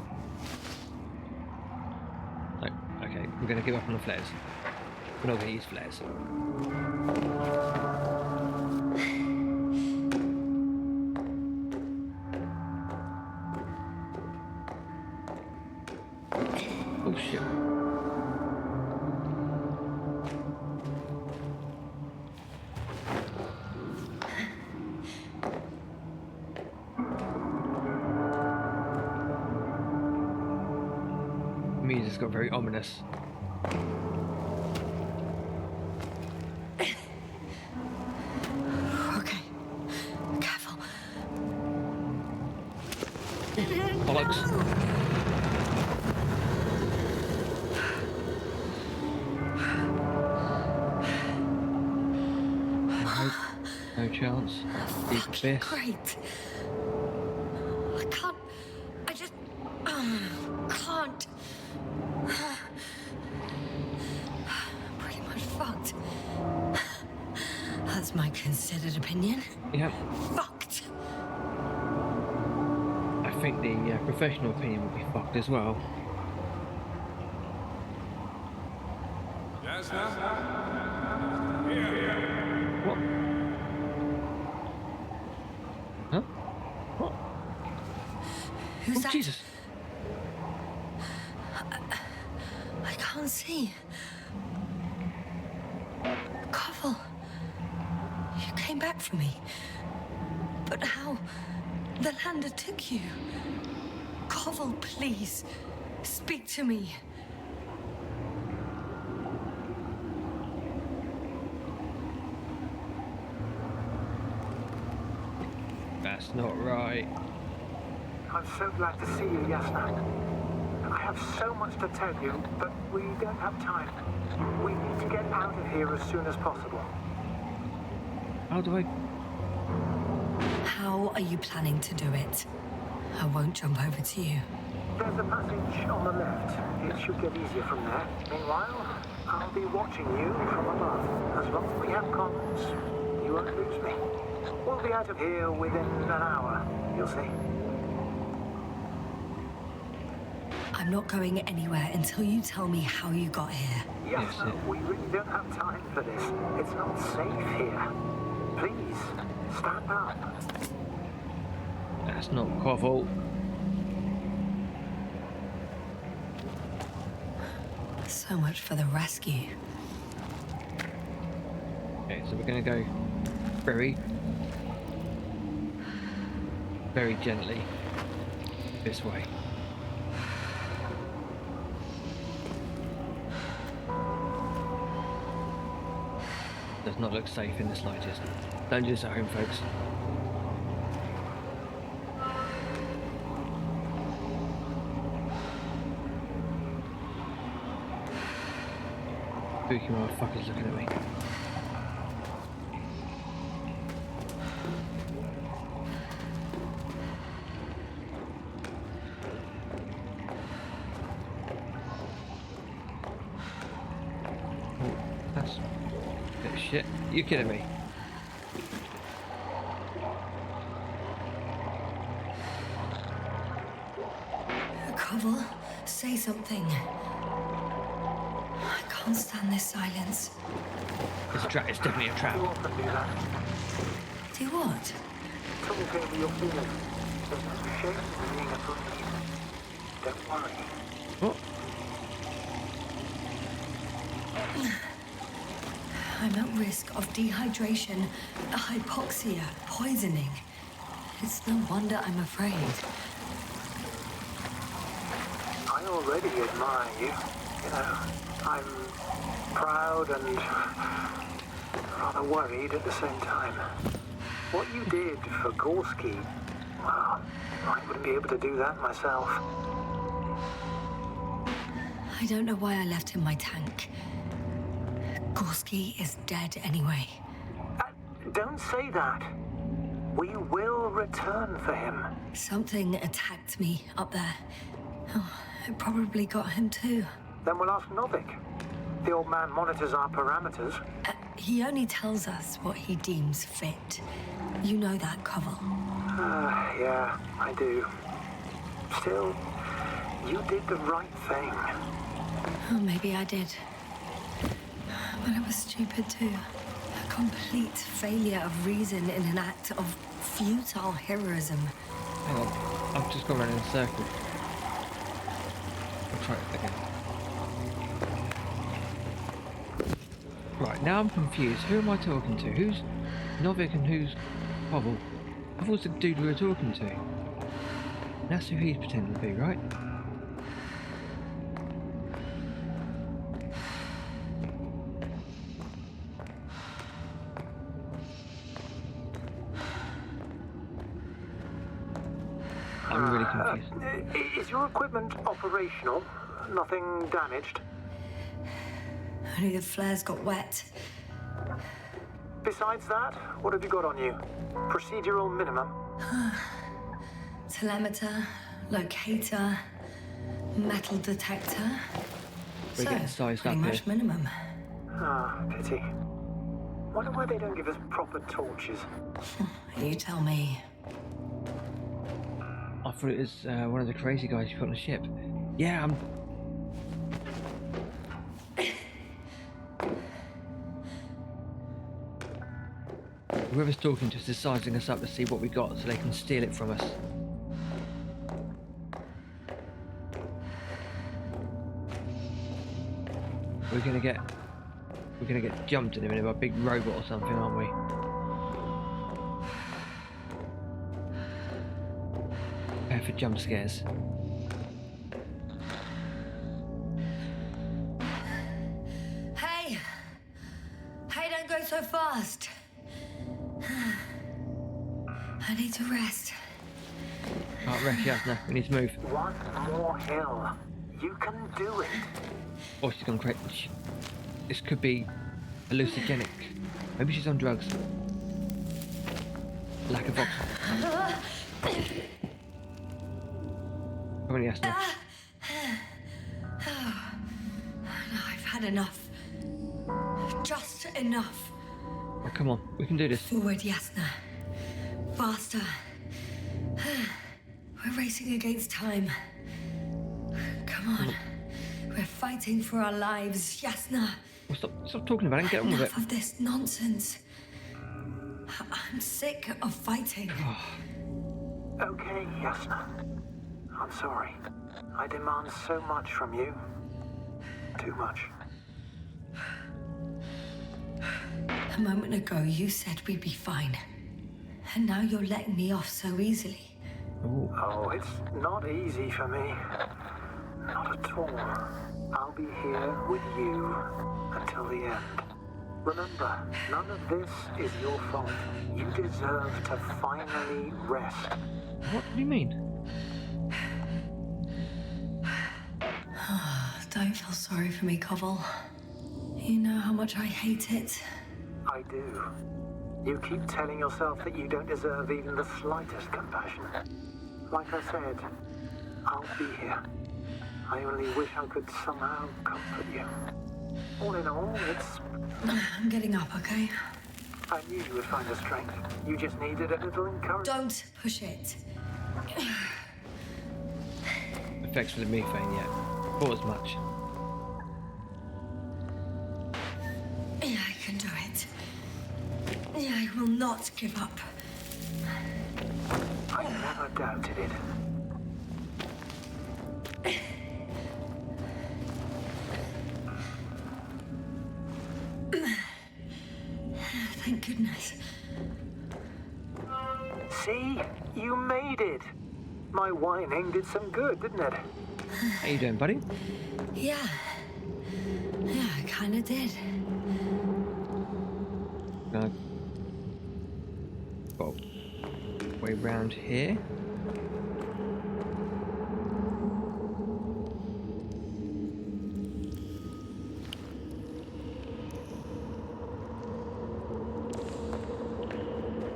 No, okay, we're going to give up on the flares. We're not going to use flares. Oh shit. The music's got very ominous. Okay. Careful. Bollocks. No chance. Deep Fucking abyss. great. I can't. I just. Can't. Pretty much fucked. That's my considered opinion. Yeah, Fucked. I think the professional opinion would be fucked as well. What? Huh? What? Who's Oh, that? Jesus. I can't see. Koval. You came back for me. But how? The lander took you. Koval, please. Speak to me. That's not right. I'm so glad to see you, Yasna. I have so much to tell you, but we don't have time. We need to get out of here as soon as possible. How do I... How are you planning to do it? I won't jump over to you. There's a passage on the left. It should get easier from there. Meanwhile, I'll be watching you from above. As long as we have comms, you won't lose me. We'll be out of here within an hour, you'll see. I'm not going anywhere until you tell me how you got here. Yes, Yes, we really don't have time for this. It's not safe here. Please, stand up. That's not Koval. So much for the rescue. Okay, so we're going to go very gently this way. Does not look safe in the slightest. Don't do this at home, folks. Spooky motherfuckers looking at me. Oh, that's a bit of shit. You kidding me? Koval, say something. I can't stand this silence. It's a trap. It's definitely a trap. You often do that. Do what? Talk over your feelings. There's no shame in being afraid. Don't worry. What? I'm at risk of dehydration, hypoxia, poisoning. It's no wonder I'm afraid. I already admire you. You know, I'm proud and rather worried at the same time. What you did for Gorski, well, I wouldn't be able to do that myself. I don't know why I left him my tank. Gorski is dead anyway. Don't say that. We will return for him. Something attacked me up there. Oh, it probably got him too. Then we'll ask Novik. The old man monitors our parameters. He only tells us what he deems fit. You know that, Koval. Yeah, I do. Still, you did the right thing. Oh, maybe I did. But I was stupid too. A complete failure of reason in an act of futile heroism. Hang on, I've just gone around in a circle. I'll try it again. Right, now I'm confused. Who am I talking to? Who's Novik and who's Koval? I thought it was the dude we were talking to. That's who he's pretending to be, right? I'm really confused. Is your equipment operational? Nothing damaged? Only the flares got wet. Besides that, what have you got on you? Procedural minimum? Telemeter, locator, metal detector. We're getting sized pretty up much here. minimum. Ah, pity. Wonder why they don't give us proper torches. You tell me. I thought it was one of the crazy guys you put on the ship. Yeah, I'm... Whoever's talking to us is sizing us up to see what we got so they can steal it from us. We're gonna get jumped in a minute by a big robot or something, aren't we? Prepare for jump scares. Hey! Hey, don't go so fast. I need to rest. Can't rest, Yasna. We need to move. One more hill. You can do it. Oh, she's gone crazy. This could be hallucinogenic. Maybe she's on drugs. Lack of oxygen. Come on, Yasna. I've had enough. Just enough. Oh, come on. We can do this. Forward, Yasna. Faster. We're racing against time. Come on. We're fighting for our lives, Yasna. Well, stop talking about it and get on with it. Enough of this nonsense. I'm sick of fighting. Okay, Yasna. I'm sorry. I demand so much from you. Too much. A moment ago, you said we'd be fine. And now you're letting me off so easily. Ooh. Oh, it's not easy for me. Not at all. I'll be here with you until the end. Remember, none of this is your fault. You deserve to finally rest. What do you mean? Don't feel sorry for me, Koval. You know how much I hate it. I do. You keep telling yourself that you don't deserve even the slightest compassion. Like I said, I'll be here. I only wish I could somehow comfort you. All in all, it's... I'm getting up, okay? I knew you would find the strength. You just needed a little encouragement. Don't push it. Effects for the methane yet. Thought as much. Yeah, I can do it. Yeah, I will not give up. I never doubted it. Thank goodness. See? You made it. My whining did some good, didn't it? How you doing, buddy? Yeah. Yeah, I kinda did. Gonna go way round here.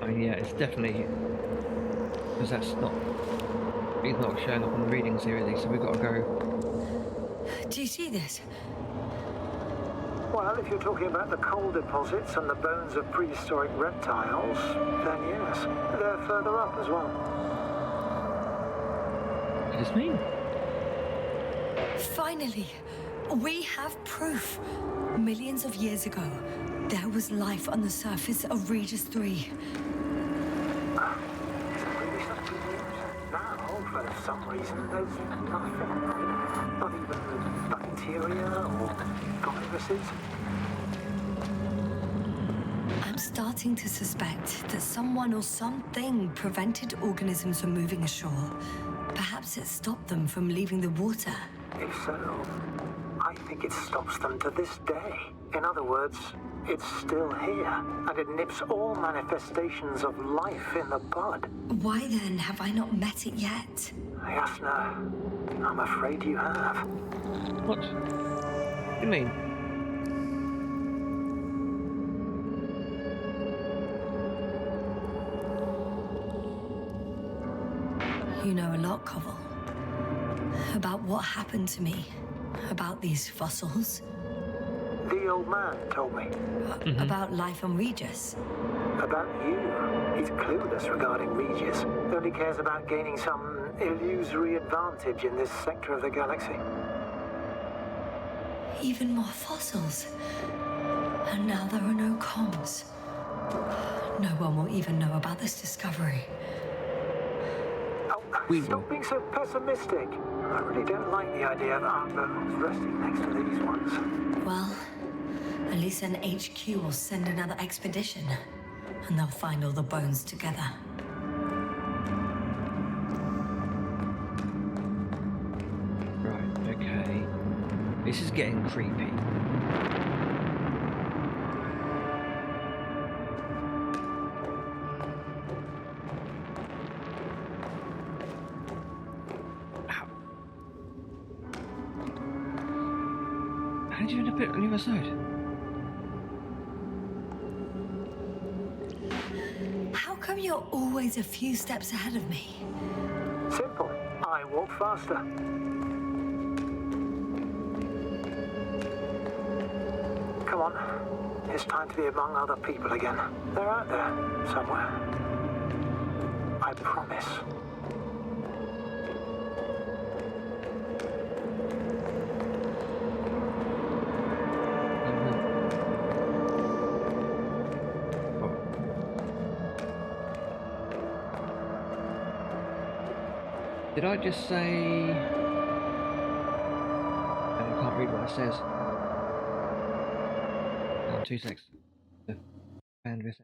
I mean, yeah, it's definitely because that's not. He's not showing up on the readings here, is he? So we've got to go. Do you see this? Well, if you're talking about the coal deposits and the bones of prehistoric reptiles, then yes, they're further up as well. What does this mean? Finally, we have proof. Millions of years ago, there was life on the surface of Regis 3. Is it really such good news? Now, for some reason, there's nothing. Not even bacteria or viruses. I'm starting to suspect that someone or something prevented organisms from moving ashore. Perhaps it stopped them from leaving the water. If so, I think it stops them to this day. In other words, it's still here, and it nips all manifestations of life in the bud. Why then have I not met it yet? Yasna, I'm afraid you have. What? What do you mean? You know a lot, Koval. About what happened to me. About these fossils. The old man told me. About life on Regis. About you. He's clueless regarding Regis. Only cares about gaining some illusory advantage in this sector of the galaxy. Even more fossils. And now there are no comms. No one will even know about this discovery. Oh, We stop will. being so pessimistic. I really don't like the idea of our bones resting next to these ones. Well, at least an HQ will send another expedition. And they'll find all the bones together. Right, okay. This is getting creepy. Ow. How did you end up on the other side? How come you're always a few steps ahead of me? Simple. I walk faster. Come on. It's time to be among other people again. They're out there, somewhere. I promise. Did I just say... I can't read what it says. 2 seconds. And this.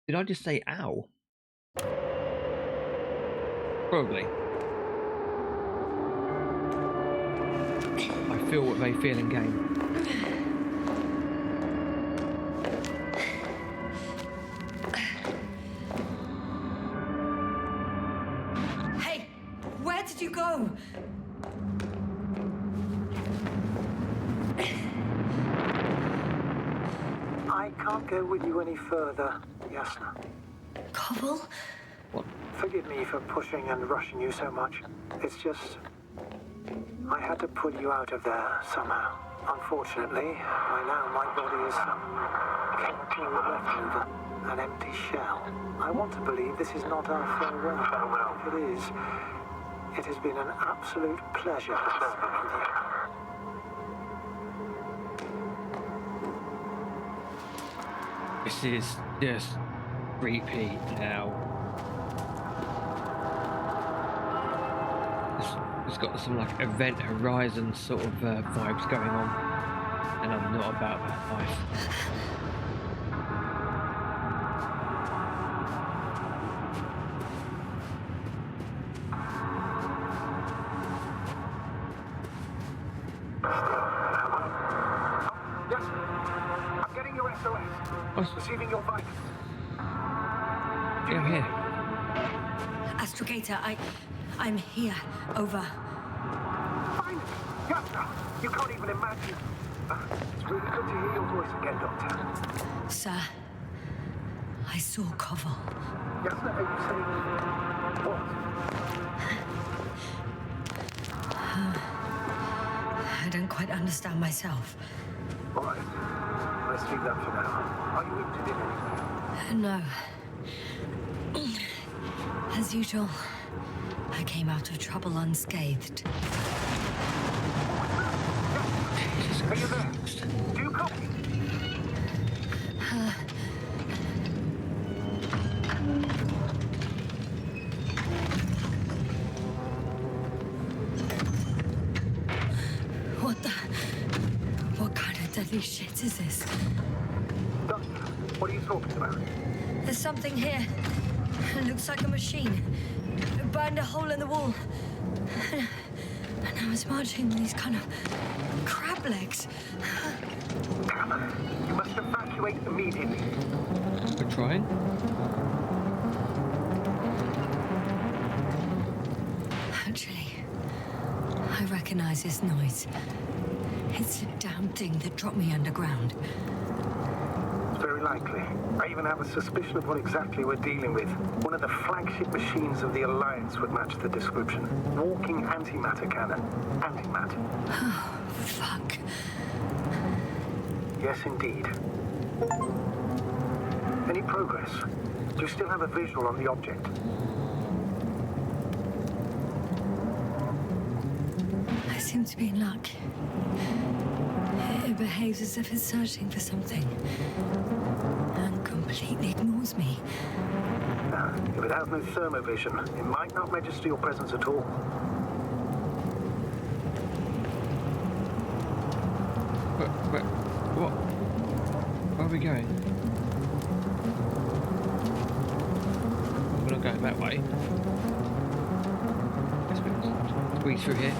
Did I just say ow? Probably. I feel what they feel in game. Hey, where did you go? I can't go with you any further, Yasna. Koval? What? Forgive me for pushing and rushing you so much. It's just... I had to pull you out of there somehow. Unfortunately, by now my body is some chemical leftover, an empty shell. I want to believe this is not our farewell. If it is, it has been an absolute pleasure to speak with you. This is just creepy now. It's got some like Event Horizon sort of vibes going on, and I'm not about that life. Yes, I'm getting your SOS. Oh, Receiving your vitals. yeah, I'm here. Astrogator, I'm here. Over. Finally! Yasna! You can't even imagine. It's really good to hear your voice again, Doctor. Sir, I saw Koval. Yasna, are you saying... what? don't quite understand myself. All right. Let's leave that for now. Are you injured in any way? No. As usual, I came out of trouble unscathed. Are you there? Do you copy? What kind of deadly shit is this? Doctor, what are you talking about? There's something here. It looks like a machine. It burned a hole in the wall. And I was marching with these kind of crab legs. Damn it. You must evacuate immediately. We're trying. Actually, I recognize this noise. It's the damn thing that dropped me underground. Very likely. I even have a suspicion of what exactly we're dealing with. One of the flagship machines of the Alliance would match the description. Walking antimatter cannon. Antimatter. Oh, fuck. Yes, indeed. Any progress? Do you still have a visual on the object? I seem to be in luck. It behaves as if it's searching for something. And completely ignores me. If it has no thermovision, it might not register your presence at all. What? Where are we going? We're not going that way. Let's squeeze through here.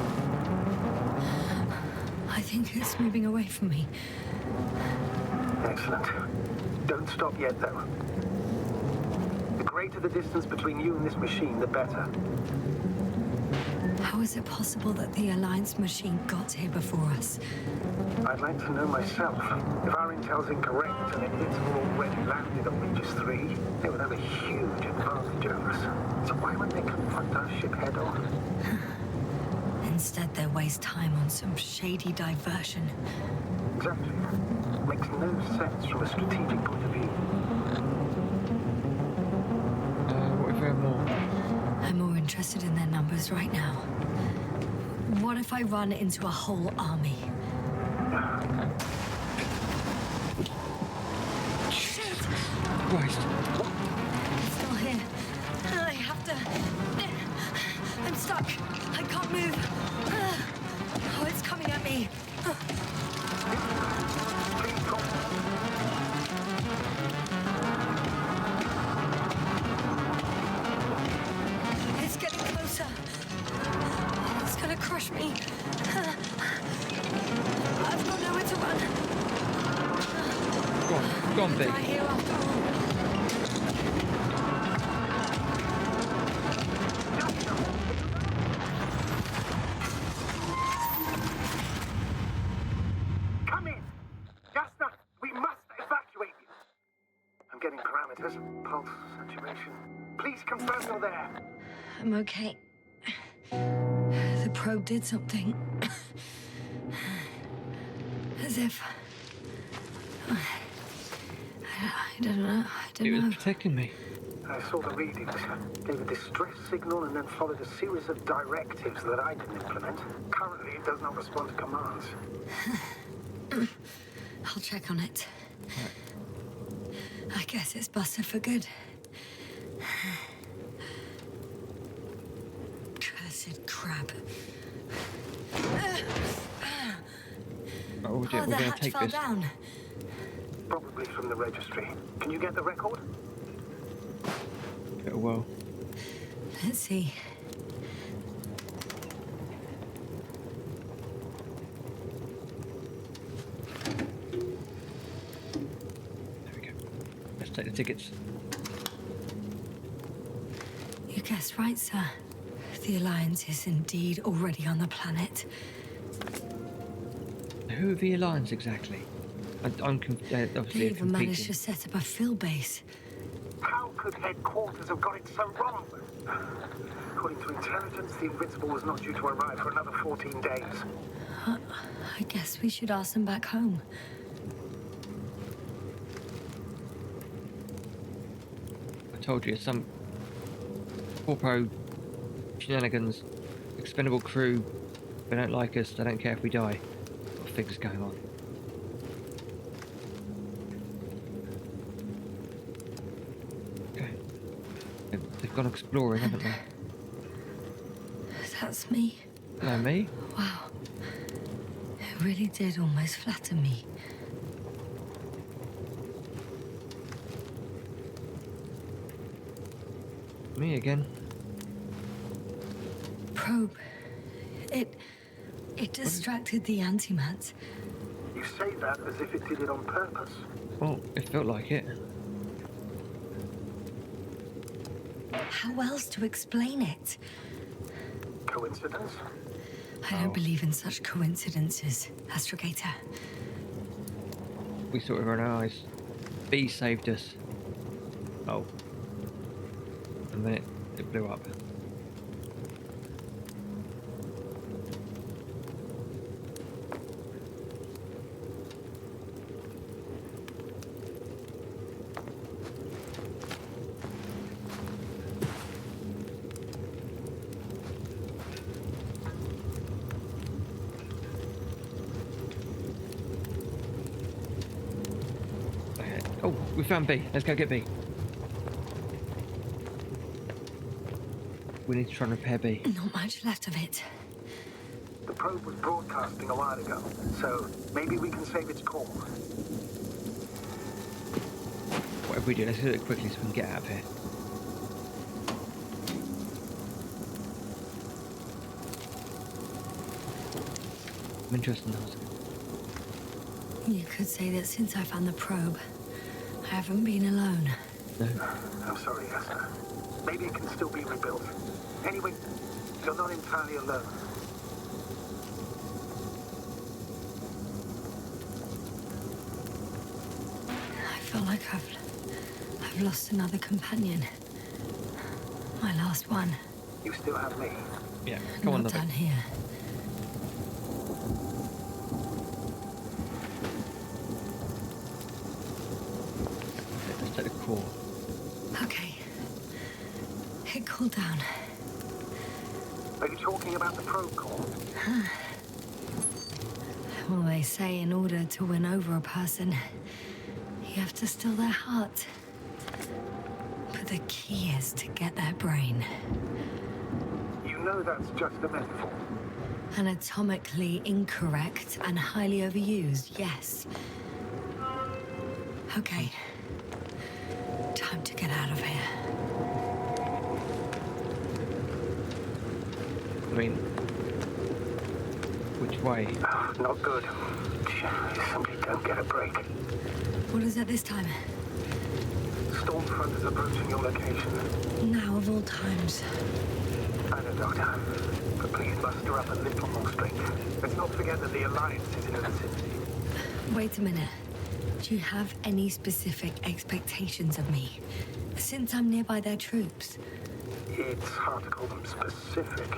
I think it's moving away from me. Excellent. Don't stop yet, though. The greater the distance between you and this machine, the better. How is it possible that the Alliance machine got here before us? I'd like to know myself. If our intel's incorrect and Invincible already landed on Regis 3, they would have a huge advantage over us. So why wouldn't they confront our ship head on? Instead, they waste time on some shady diversion. Exactly. Makes no sense from a strategic point of view. What if we have more? I'm more interested in their numbers right now. What if I run into a whole army? Shit! Christ. It's still here. I have to... I'm stuck. I can't move. Oh, it's coming at me. It's getting closer. It's gonna crush me. I've got nowhere to run. Go on, Vic. Die here after all. Come in! Jasna, we must evacuate you. I'm getting parameters. Pulse, saturation. Please confirm you're there. I'm okay. The probe did something. As if... I don't know. It was protecting me. I saw the readings, gave a distress signal, and then followed a series of directives that I didn't implement. Currently, it does not respond to commands. I'll check on it. I guess it's busted for good. Cursed crab. Oh, yeah, The we're going to hatch take fell this. down. Probably from the registry. Can you get the record? Oh, well. Let's see. There we go. Let's take the tickets. You guessed right, sir. The Alliance is indeed already on the planet. Who are the Alliance exactly? Obviously They they're even managed to competing. set up a field base. How could headquarters have got it so wrong? According to intelligence, the Invincible was not due to arrive for another 14 days. I guess we should ask them back home. I told you, some corpo shenanigans, expendable crew. They don't like us, they don't care if we die. Got things going on. Okay. They've gone exploring, haven't they? That's me. Hello, me? Wow. It really did almost flatter me. Me again. Probe. It distracted the antimats. You say that as if it did it on purpose. Well, it felt like it. How else to explain it? Coincidence? I don't believe in such coincidences, Astrogator. We saw it with our own eyes. B saved us. Oh. And then it blew up. Oh, we found B. Let's go get B. We need to try and repair B. Not much left of it. The probe was broadcasting a while ago, so maybe we can save its call. Whatever we do, let's do it quickly so we can get out of here. I'm interested in those. You could say that since I found the probe, I haven't been alone. No. I'm sorry, Esther. Maybe it can still be rebuilt. Anyway, you're not entirely alone. I feel like I've lost another companion. My last one. You still have me. Yeah, come on, Not love down it. here. Let's take the core. Okay. It cooled down. Are you talking about the probe call? Well, they say in order to win over a person, you have to steal their heart. But the key is to get their brain. You know that's just a metaphor. Anatomically incorrect and highly overused, yes. Okay. Time to get out of here. I mean, which way? Not good. You simply don't get a break. What is it this time? Stormfront is approaching your location. Now of all times. I know, Doctor. But please muster up a little more strength. Let's not forget that the Alliance is in the vicinity. Wait a minute. Do you have any specific expectations of me? Since I'm nearby their troops. It's hard to call them specific.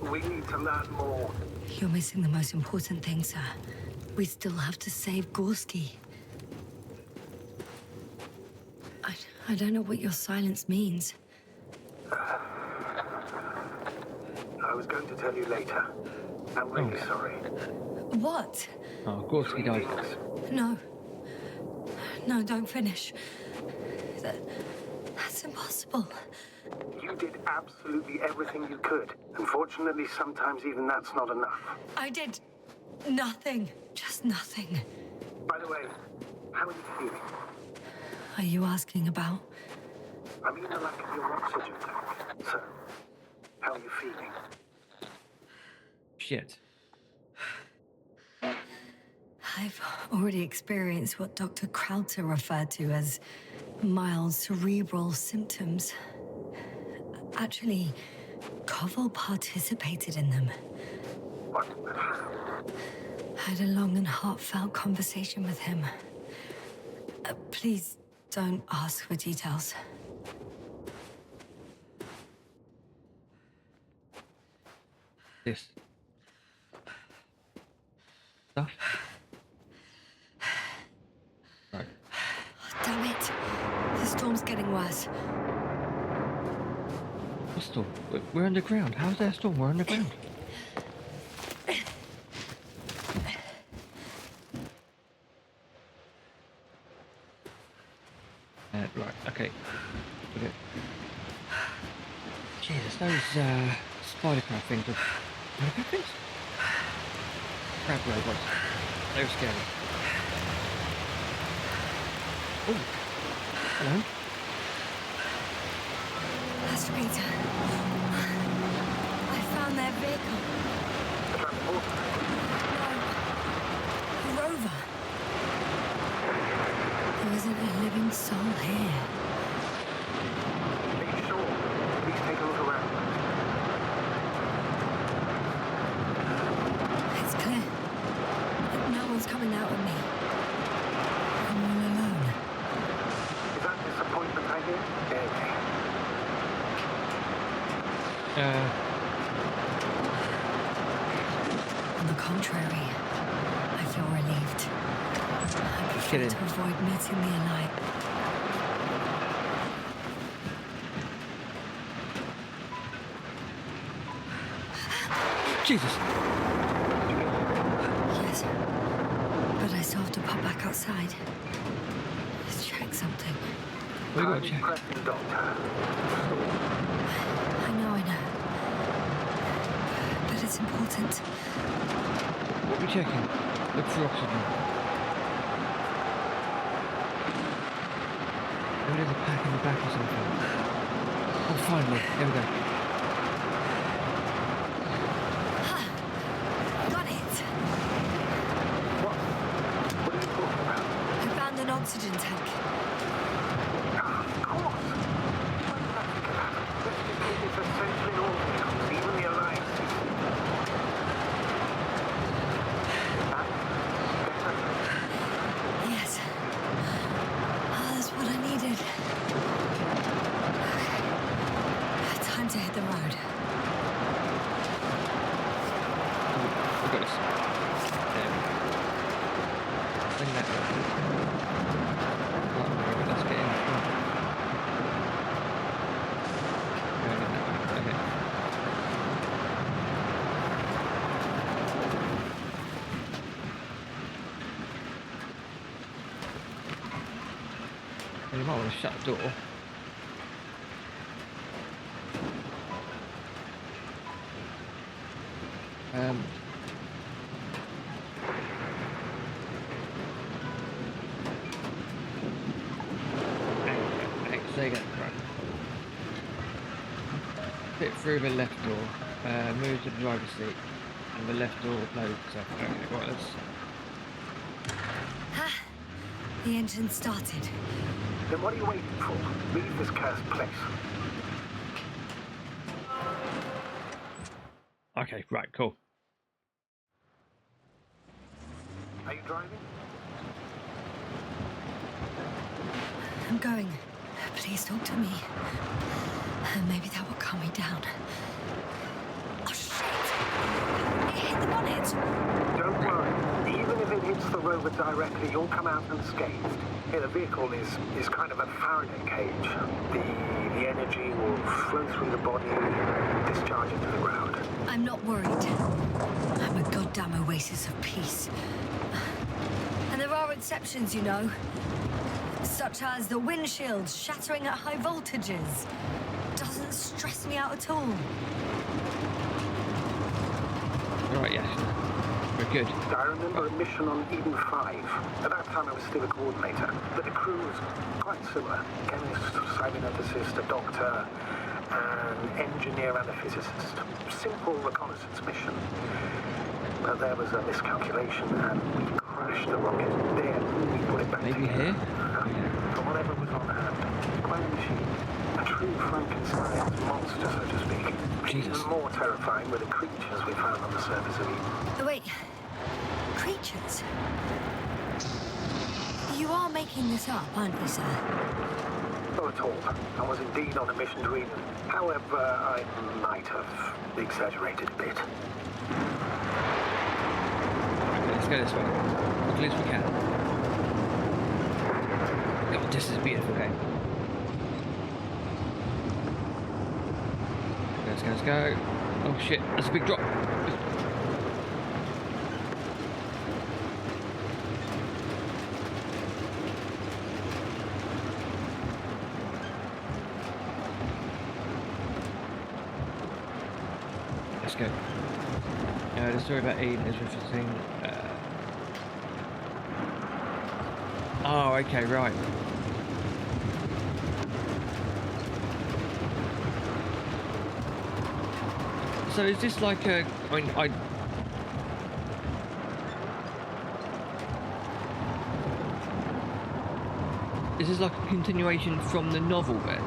We need to learn more. You're missing the most important thing, sir. We still have to save Gorski. I don't know what your silence means. I was going to tell you later. I'm really sorry. What? Oh, Gorski died. Greetings. No. No, don't finish. That's impossible. You did absolutely everything you could. Unfortunately, sometimes even that's not enough. I did nothing. Just nothing. By the way, how are you feeling? Are you asking about? I mean the lack of your oxygen tank. So, how are you feeling? Shit. I've already experienced what Dr. Krauter referred to as mild cerebral symptoms. Actually, Koval participated in them. What? How? I had a long and heartfelt conversation with him. Please don't ask for details. This. stuff. Right. Oh, damn it. The storm's getting worse. What storm? We're underground. How's there a storm? We're underground. Right, okay. Jesus, those spider crab things are... Spider crab things? Crab robots. They were scary. Oh, hello. Master Peter. I found their vehicle. The transport? No. A rover. There isn't a living soul here. Are you sure? Please take a look around. It's clear. No one's coming out at me. I'm all alone. Is that disappointment I hear? On the contrary, I feel relieved. I prefer Kidding. to avoid meeting the Elite. Jesus! Yes, but I still have to pop back outside. Let's check something. We got to check. Pressing, Doctor. I know. But it's important. What are we checking? Look for oxygen. Maybe there's a pack in the back or something. Oh, finally. There we go. Got it! What? What are you talking about? I found an oxygen tank. Of course. Why did I think of that? It's essentially all vehicles, even the Alliance. Yes. Oh, that's what I needed. Okay. Time to hit the road. We got this. There. Bring that up. Right, let's get in front. Going in that way. Okay. You might want to shut the door. Say again, right. Fit through the left door, move to the driver's seat, and the left door will close itself. Okay, right, let's... Ha! The engine started. Then what are you waiting for? Leave this cursed place. Okay, right, cool. Are you driving? I'm going. Please talk to me. Maybe that will calm me down. Oh, shit! It hit the bonnet! Don't worry. Even if it hits the rover directly, you'll come out unscathed. Yeah, the vehicle is kind of a Faraday cage. The energy will flow through the body and discharge into the ground. I'm not worried. I'm a goddamn oasis of peace. And there are exceptions, you know. Such as the windshield shattering at high voltages. Doesn't stress me out at all. Right, yes. We're good. I remember a mission on Eden 5. At that time I was still a coordinator, but the crew was quite similar. Chemist, cyberneticist, a doctor, an engineer and a physicist. Simple reconnaissance mission. But there was a miscalculation and we crashed the rocket. Then we put it back Maybe together. here? For whatever was on hand. Quite a machine. A true Frankenstein's monster, so to speak. Jesus. Even more terrifying were the creatures we found on the surface of Eden. Oh, wait. Creatures? You are making this up, aren't you, sir? Not at all. I was indeed on a mission to Eden. However, I might have exaggerated a bit. Let's go this way. Quickly as we can. God, this is a beautiful game. Let's go, let's go. Oh shit, that's a big drop. Let's go. The story about Eden is referencing. Oh, okay, right. So is this like a? I mean, is this like a continuation from the novel then?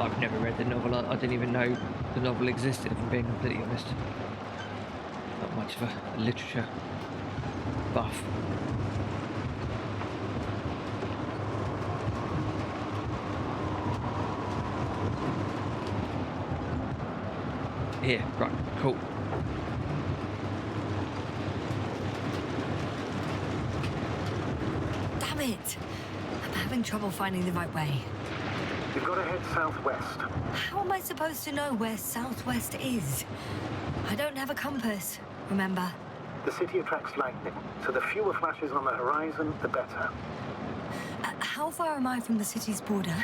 I've never read the novel. I didn't even know the novel existed, if I'm being completely honest. Not much of a literature buff. Here, right, cool. Damn it! I'm having trouble finding the right way. You've got to head southwest. How am I supposed to know where southwest is? I don't have a compass, remember? The city attracts lightning, so the fewer flashes on the horizon, the better. How far am I from the city's border?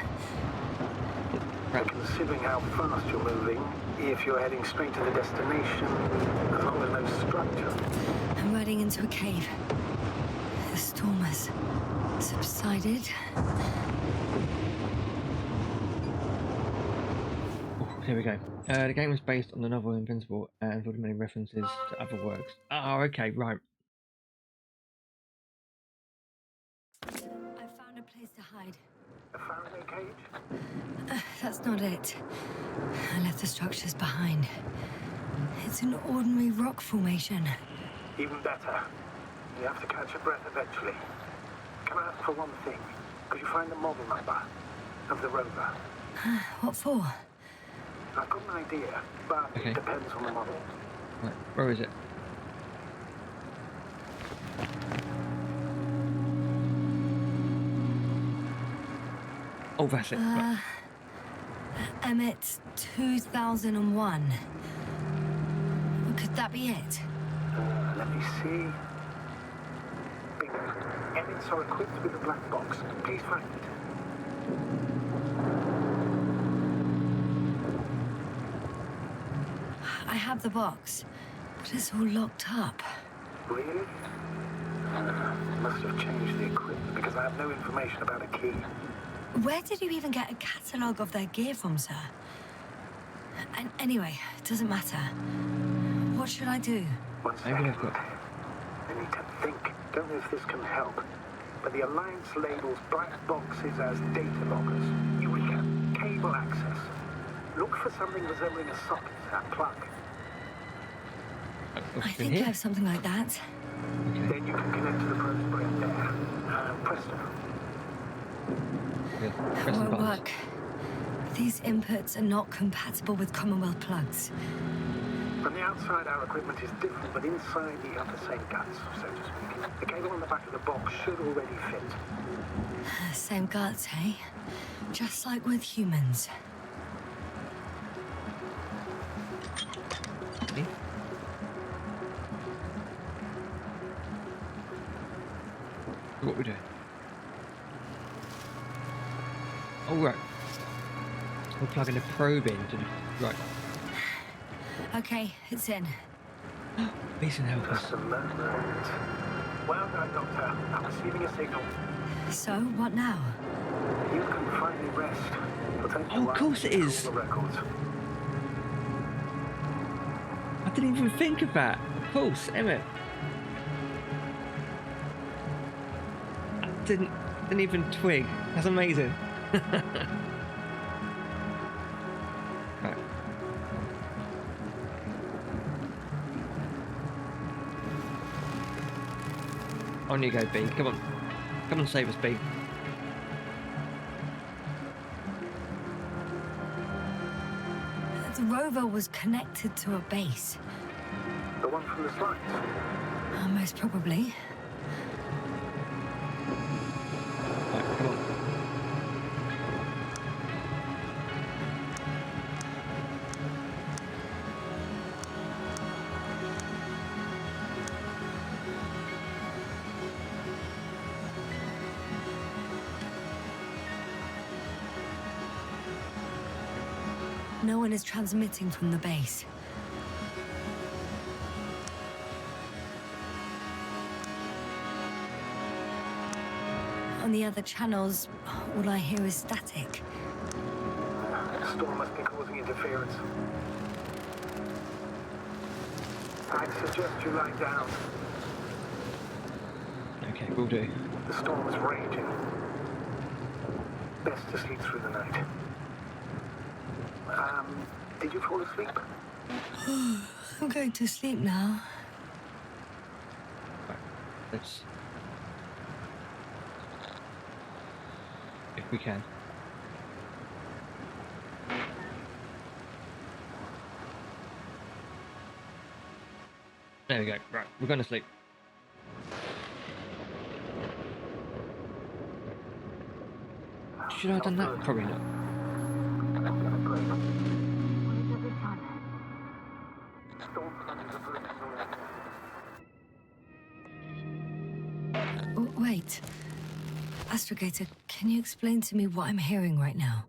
Considering how fast you're moving, if you're heading straight to the destination, as long as no structure. I'm riding into a cave. The storm has subsided. Here we go. The game was based on the novel Invincible and included many references to other works. Oh, okay, right. I found a place to hide. A Faraday cage? That's not it. I left the structures behind. It's an ordinary rock formation. Even better. You have to catch your breath eventually. Can I ask for one thing? Could you find the model number of the rover? What for? I've got an idea, but Okay. it depends on the model. Right, where is it? Oh, that's it. Right. Emmett 2001. Could that be it? Let me see. Bingo. Emmets are equipped with a black box. Please find it. I have the box, but it's all locked up. Really? Must have changed the equipment because I have no information about a key. Where did you even get a catalogue of their gear from, sir? And anyway, it doesn't matter. What should I do? One second. I need to think. Don't know if this can help. But the Alliance labels black boxes as data loggers. Eureka. Cable access. Look for something resembling a socket to that plug. I think I have something like that. Okay. Then you can connect to the probe's brain there. Presto. Yeah, It press the won't buttons. work. These inputs are not compatible with Commonwealth plugs. From the outside, our equipment is different, but inside you have the same guts, so to speak. The cable on the back of the box should already fit. Same guts, eh? Just like with humans. Okay. What we doing? Oh, right. We're plugging a probe in to... Right. Okay, it's in. Please can help us. Just a moment. Well done, Doctor. I'm receiving a signal. So, what now? You can finally rest. It'll take you a Oh, while of course to it control is. the records. I didn't even think of that. Of course, Emmett. I didn't even twig. That's amazing. Right. On you go, B. Come on. Come and save us, B. The rover was connected to a base. The one from the slides. Most probably. Right, come on. No one is transmitting from the base. On the other channels, all I hear is static. The storm must be causing interference. I'd suggest you lie down. Okay, will do. The storm is raging. Best to sleep through the night. Did you fall asleep? I'm going to sleep now. Right, let's... If we can. There we go. Right, we're going to sleep. Should I have done that? Probably not. Wait. Astrogator, can you explain to me what I'm hearing right now?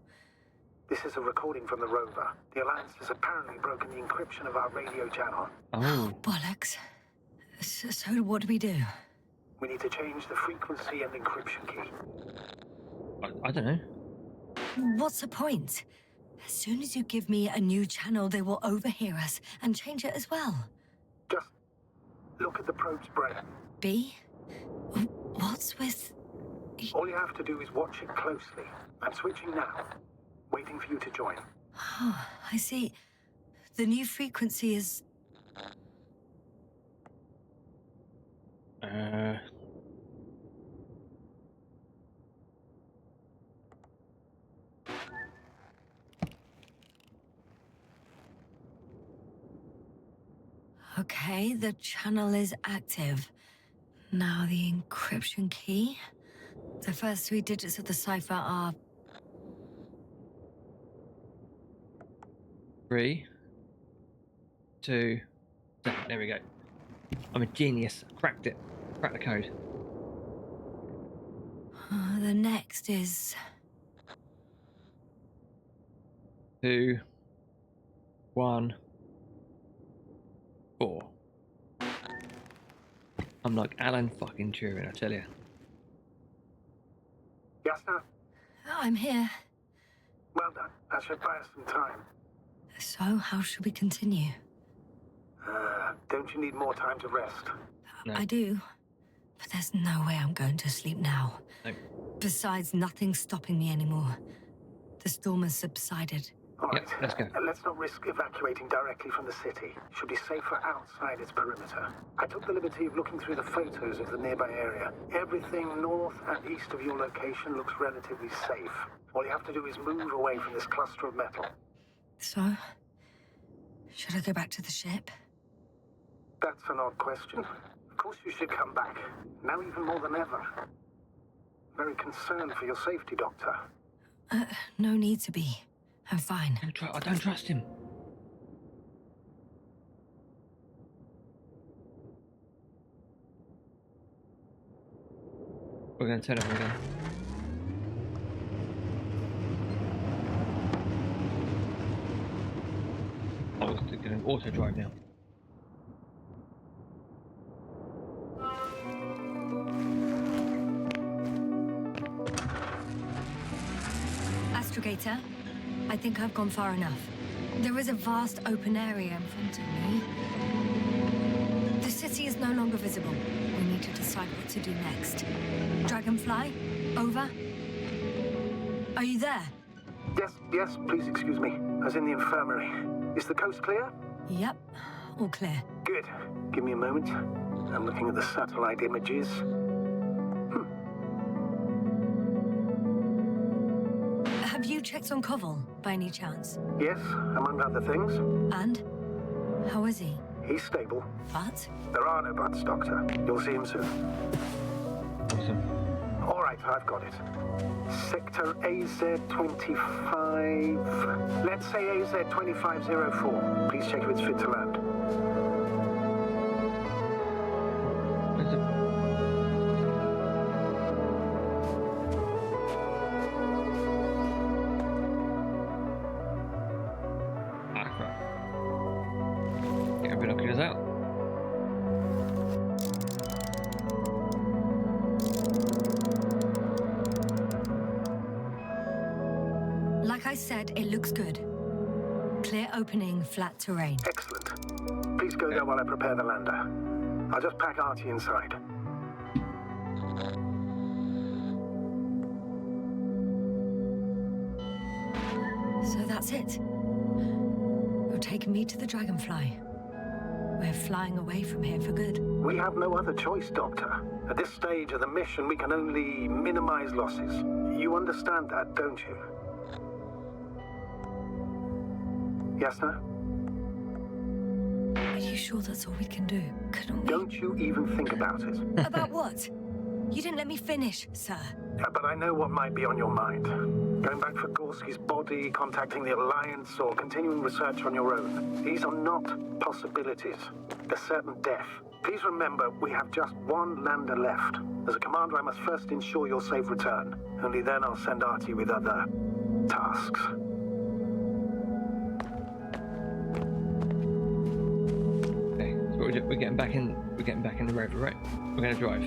This is a recording from the rover. The Alliance has apparently broken the encryption of our radio channel. Oh, Bollocks. So what do we do? We need to change the frequency and encryption key. I don't know. What's the point? As soon as you give me a new channel, they will overhear us and change it as well. Just look at the probe's brain. B? What's with... All you have to do is watch it closely. I'm switching now. Waiting for you to join. Oh, I see. The new frequency is... Okay, the channel is active. Now the encryption key. The first 3 digits of the cipher are... 3, 2, 7. There we go. I'm a genius. Cracked it. Cracked the code. The next is... 2, 1, 4. I'm like Alan fucking Turing, I tell you. Yes, sir? I'm here. Well done. That should buy us some time. So, how should we continue? Don't you need more time to rest? No. I do. But there's no way I'm going to sleep now. No. Besides, nothing's stopping me anymore. The storm has subsided. All right. Yep, let's go. Let's not risk evacuating directly from the city. Should be safer outside its perimeter. I took the liberty of looking through the photos of the nearby area. Everything north and east of your location looks relatively safe. All you have to do is move away from this cluster of metal. So, should I go back to the ship? That's an odd question. Of course you should come back. Now even more than ever. Very concerned for your safety, Doctor. No need to be. I'm fine. I don't trust him. We're going to turn it on again. Oh, it's going to auto drive now. Astrogator, I think I've gone far enough. There is a vast open area in front of me. The city is no longer visible. We need to decide what to do next. Dragonfly, over. Are you there? Yes, please excuse me. I was in the infirmary. Is the coast clear? Yep, all clear. Good. Give me a moment. I'm looking at the satellite images. Have you checked on Koval, by any chance? Yes, among other things. And? How is he? He's stable. But There are no buts, Doctor. You'll see him soon. Awesome. All right, I've got it. Sector AZ-25... Let's say AZ-2504. Please check if it's fit to land. Where's the... Ah, crap. Get our binoculars out. like I said, it looks good. Clear opening, flat terrain. Excellent. Please go there while I prepare the lander. I'll just pack Artie inside. So that's it. You're taking me to the Dragonfly. We're flying away from here for good. We have no other choice, Doctor. At this stage of the mission, we can only minimize losses. You understand that, don't you? Yes, sir? Are you sure that's all we can do? Couldn't we? Don't you even think about it. About what? You didn't let me finish, sir. But I know what might be on your mind. Going back for Gorski's body, contacting the Alliance, or continuing research on your own. These are not possibilities. They're certain death. Please remember, we have just one lander left. As a commander, I must first ensure your safe return. Only then I'll send Artie with other tasks. Okay, so we're getting back in. We're getting back in the rover, right? We're going to drive.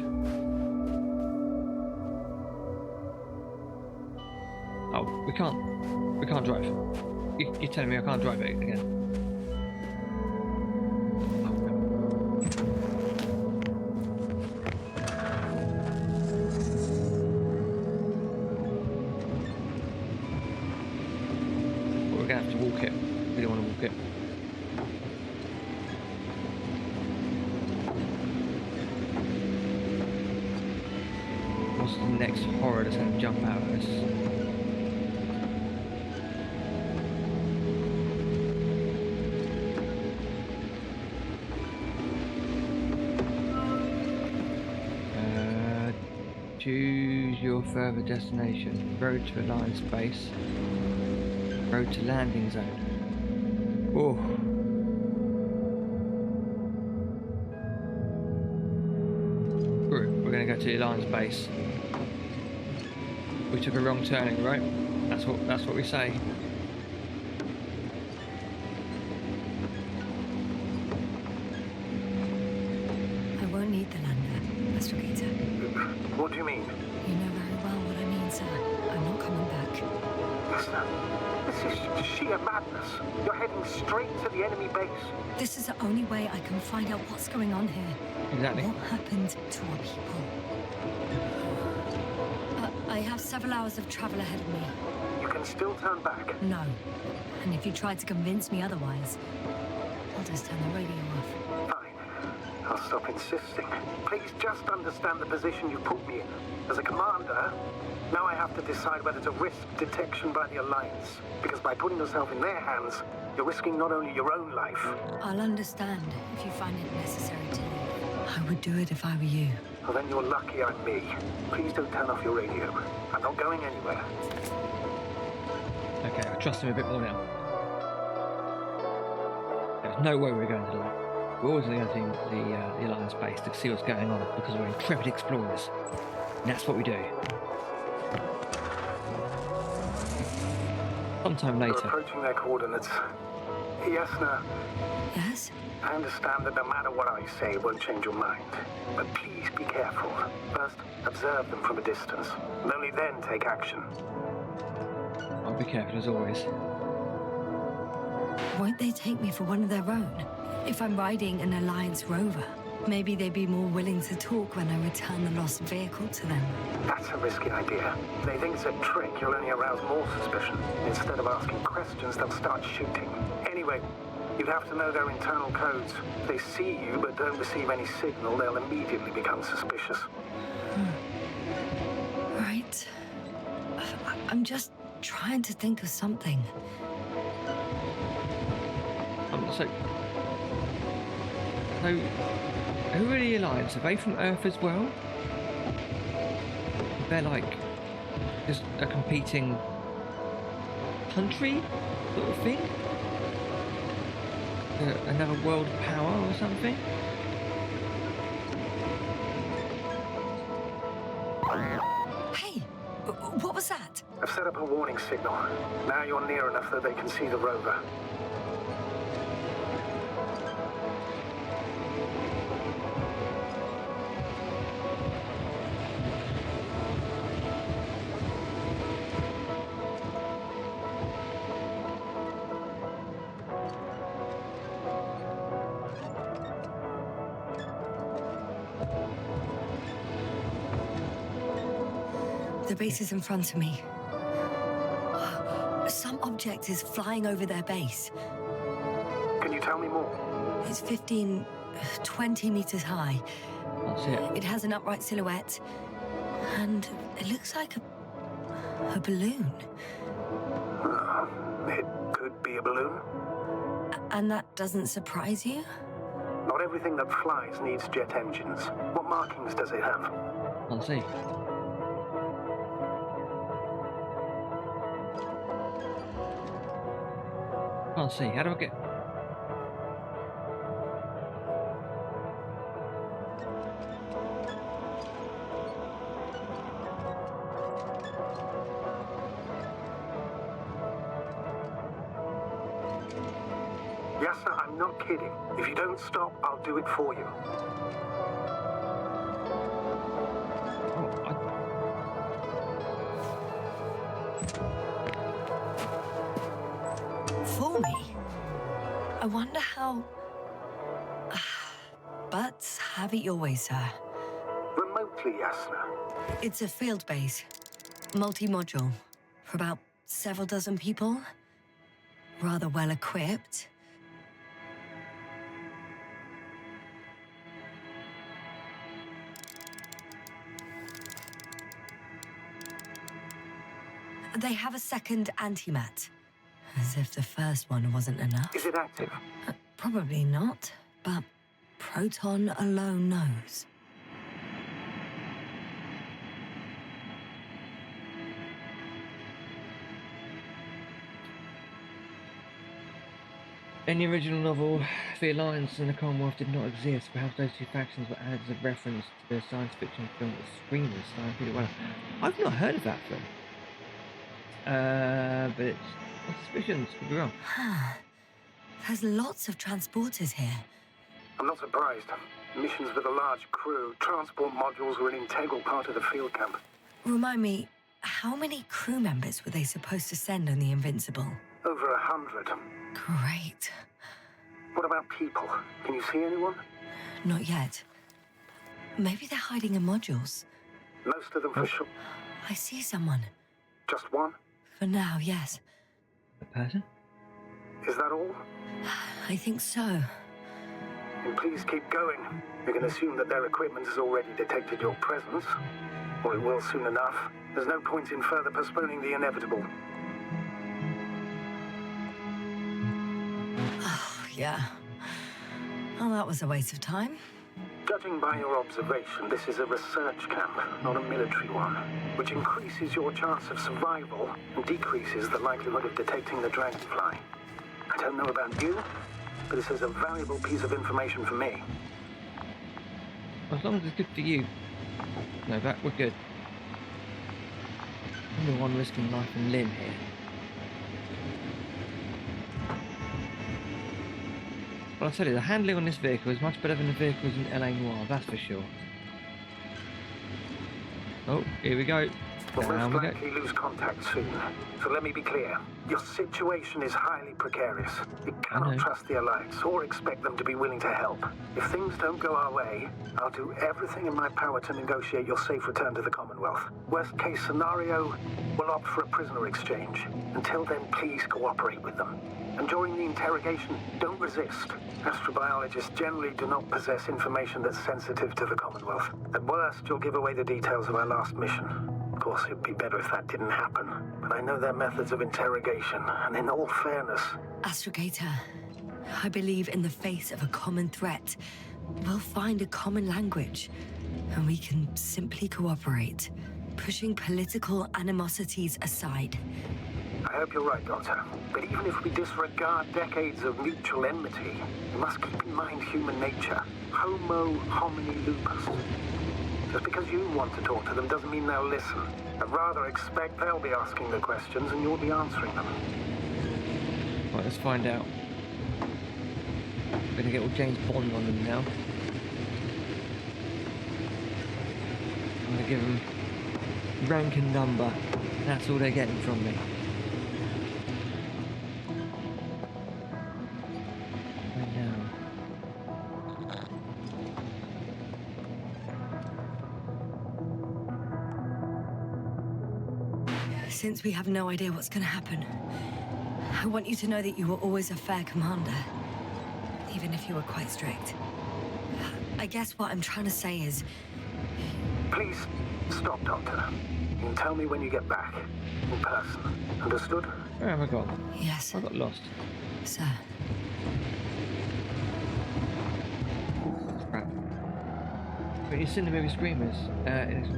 Oh, we can't drive. You're telling me I can't drive it again? Oh, no. Well, we're gonna have to walk it. We don't want to walk it. What's the next horror that's going to jump out at us? Choose your further destination. Road to Alliance base. Road to landing zone. Oh. We're going to go to the Alliance base. We took a wrong turning, right? That's what we say. I won't need the lander, Mr. Gator. What do you mean? You know very well what I mean, sir. I'm not coming back. Listen, this is sheer madness. You're heading straight to the enemy base. This is the only way I can find out what's going on here. Exactly. What happened to our people? I have several hours of travel ahead of me. You can still turn back. No. And if you try to convince me otherwise, I'll just turn the radio off. Fine. I'll stop insisting. Please just understand the position you put me in. As a commander, now I have to decide whether to risk detection by the Alliance. Because by putting yourself in their hands, you're risking not only your own life. I'll understand if you find it necessary to leave. I would do it if I were you. Well, then you're lucky I'm me. Please don't turn off your radio. I'm not going anywhere. Okay, I trust him a bit more now. There's no way we're going to that. We're always going to go to the Alliance base to see what's going on because we're intrepid explorers. And that's what we do. Sometime You're later. approaching their coordinates. Yes, no. Yes? I understand that no matter what I say, it won't change your mind. But please be careful. First, observe them from a distance. And only then take action. I'll be careful as always. Won't they take me for one of their own? If I'm riding an Alliance rover, maybe they'd be more willing to talk when I return the lost vehicle to them. That's a risky idea. If they think it's a trick, you'll only arouse more suspicion. Instead of asking questions, they'll start shooting. Anyway, you'd have to know their internal codes. If they see you but don't receive any signal, they'll immediately become suspicious. Right. I'm just trying to think of something. So So, who are the Alliance? Are they from Earth as well? They're like just a competing country sort of thing? Another world power or something? Hey, what was that? I've set up a warning signal. Now you're near enough that they can see the rover. The base is in front of me. Some object is flying over their base. Can you tell me more? It's 15, 20 meters high. That's it. It has an upright silhouette, and it looks like a balloon. It could be a balloon. And that doesn't surprise you? Not everything that flies needs jet engines. What markings does it have? Can't see. Can't see. How do I get... Yes, sir, I'm not kidding. If you don't stop, I'll do it for you. Oh, For me? I wonder how... But have it your way, sir. Remotely, yes, sir. It's a field base. Multi-module. For about several dozen people. Rather well equipped. They have a second antimat. As if the first one wasn't enough. Is it active? Probably not, but Proton alone knows. In the original novel, the Alliance and the Commonwealth did not exist. Perhaps those two factions were added as a reference to the science fiction film The Screamers, starring Peter Weller. I've not heard of that film. But it's my suspicions, could be wrong. There's lots of transporters here. I'm not surprised. Missions with a large crew, transport modules were an integral part of the field camp. Remind me, how many crew members were they supposed to send on the Invincible? Over 100. Great. What about people? Can you see anyone? Not yet. Maybe they're hiding in modules. Most of them for sure. I see someone. Just one? For now, yes. A person? Is that all? I think so. And please keep going. We can assume that their equipment has already detected your presence. Or it will soon enough. There's no point in further postponing the inevitable. Oh, yeah. Well, that was a waste of time. Judging by your observation, this is a research camp, not a military one, which increases your chance of survival and decreases the likelihood of detecting the dragonfly. I don't know about you, but this is a valuable piece of information for me. As long as it's good for you. No, that we're good. I'm the one risking life and limb here. Well, I tell you, the handling on this vehicle is much better than the vehicles in LA Noire, that's for sure. Oh, here we go. We'll Down most we go. likely lose contact soon. So let me be clear. Your situation is highly precarious. You cannot know. trust the Alliance or expect them to be willing to help. If things don't go our way, I'll do everything in my power to negotiate your safe return to the Commonwealth. Worst case scenario, we'll opt for a prisoner exchange. Until then, please cooperate with them. And during the interrogation, don't resist. Astrobiologists generally do not possess information that's sensitive to the Commonwealth. At worst, you'll give away the details of our last mission. Of course, it'd be better if that didn't happen. But I know their methods of interrogation, and in all fairness... Astrogator, I believe in the face of a common threat, we'll find a common language, and we can simply cooperate, pushing political animosities aside. I hope you're right, Doctor. But even if we disregard decades of mutual enmity, we must keep in mind human nature. Homo homini lupus. Just because you want to talk to them doesn't mean they'll listen. I'd rather expect they'll be asking the questions and you'll be answering them. Right, let's find out. We're gonna get all James Bond on them now. I'm gonna give them rank and number. That's all they're getting from me. Right now. Since we have no idea what's gonna happen, I want you to know that you were always a fair commander, even if you were quite strict. I guess what I'm trying to say is... Please, stop, Doctor. You can tell me when you get back. In person. Understood? Where have I gone? Yes, I got lost. sir. Crap. But you've seen the movie Screamers. It's a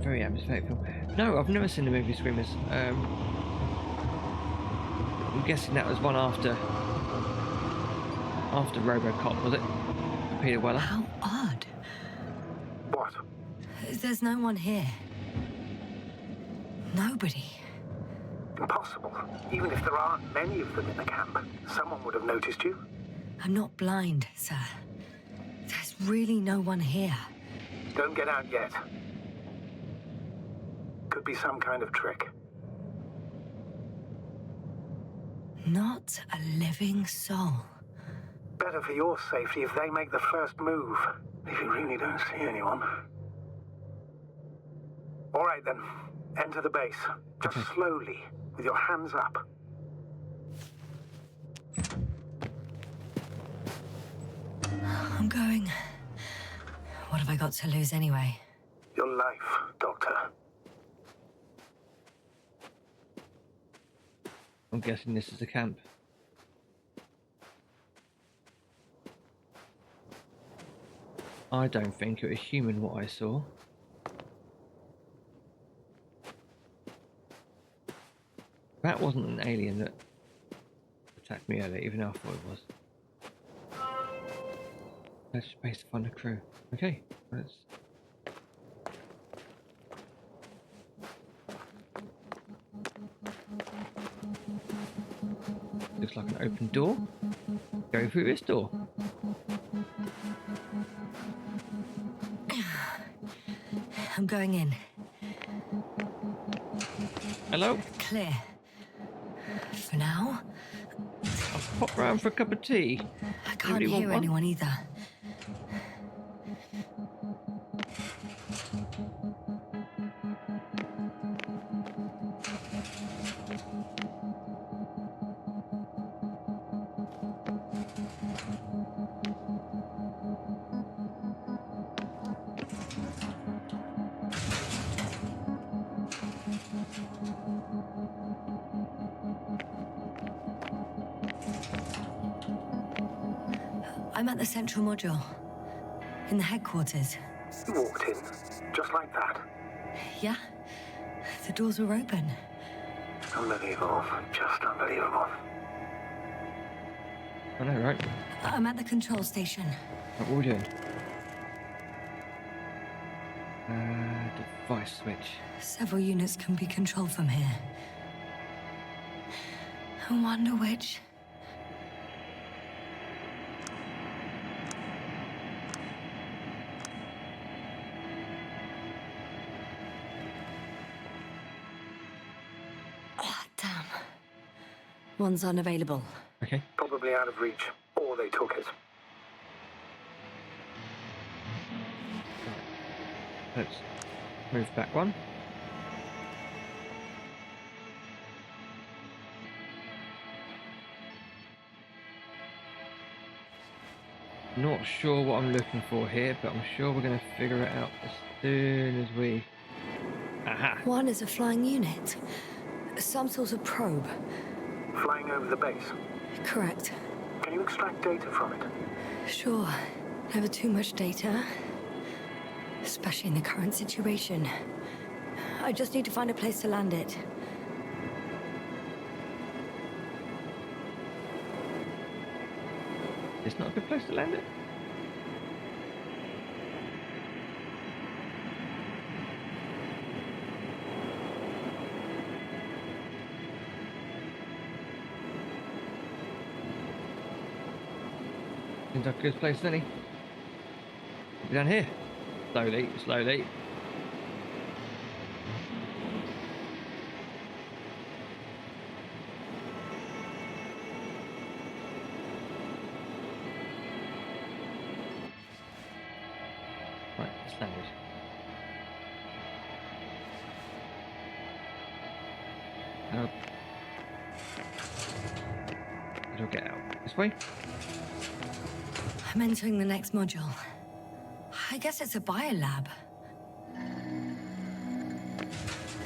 very atmospheric film. No, I've never seen the movie Screamers. I'm guessing that was one after RoboCop, was it? Peter Weller. How odd. What? There's no one here. Nobody. Impossible. Even if there aren't many of them in the camp, someone would have noticed you. I'm not blind, sir. There's really no one here. Don't get out yet. Could be some kind of trick. Not a living soul. Better for your safety if they make the first move. If you really don't see anyone. All right then. Enter the base. Just slowly, with your hands up. I'm going. What have I got to lose anyway? Your life, Doctor. I'm guessing this is the camp. I don't think it was human what I saw. That wasn't an alien that attacked me earlier, even though I thought it was. Let's space to find the crew. Okay, let's. Looks like an open door. Go through this door. I'm going in. Hello? Clear. For now, I'll pop round for a cup of tea. I can't Anybody want hear one? anyone either. I'm at the central module. In the headquarters. You walked in, just like that. Yeah? The doors were open. Unbelievable. Just unbelievable. I know, right? I'm at the control station. What are we doing? Device switch. Several units can be controlled from here. I wonder which... Ah, damn. One's unavailable. Okay. Probably out of reach, or they took it. Let's move back one. Not sure what I'm looking for here, but I'm sure we're going to figure it out as soon as we... Aha! One is a flying unit. Some sort of probe. Flying over the base. Correct. Can you extract data from it? Sure. Never too much data, especially in the current situation. I just need to find a place to land it. It's not a good place to land it. Seems like a good place, doesn't he? Down here. Slowly, slowly. Right, it's landed. How do I get out? This way? I'm entering the next module. I guess it's a biolab.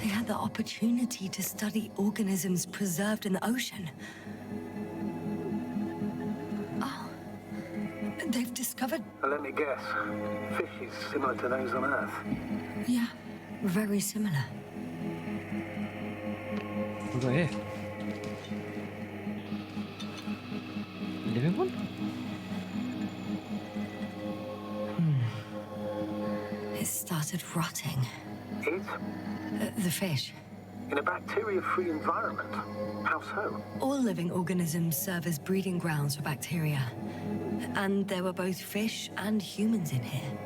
They had the opportunity to study organisms preserved in the ocean. Oh, they've discovered... Let me guess. Fishes similar to those on Earth. Yeah, very similar. What do I hear? Living one? It started rotting. It? The fish. In a bacteria-free environment? How so? All living organisms serve as breeding grounds for bacteria. And there were both fish and humans in here.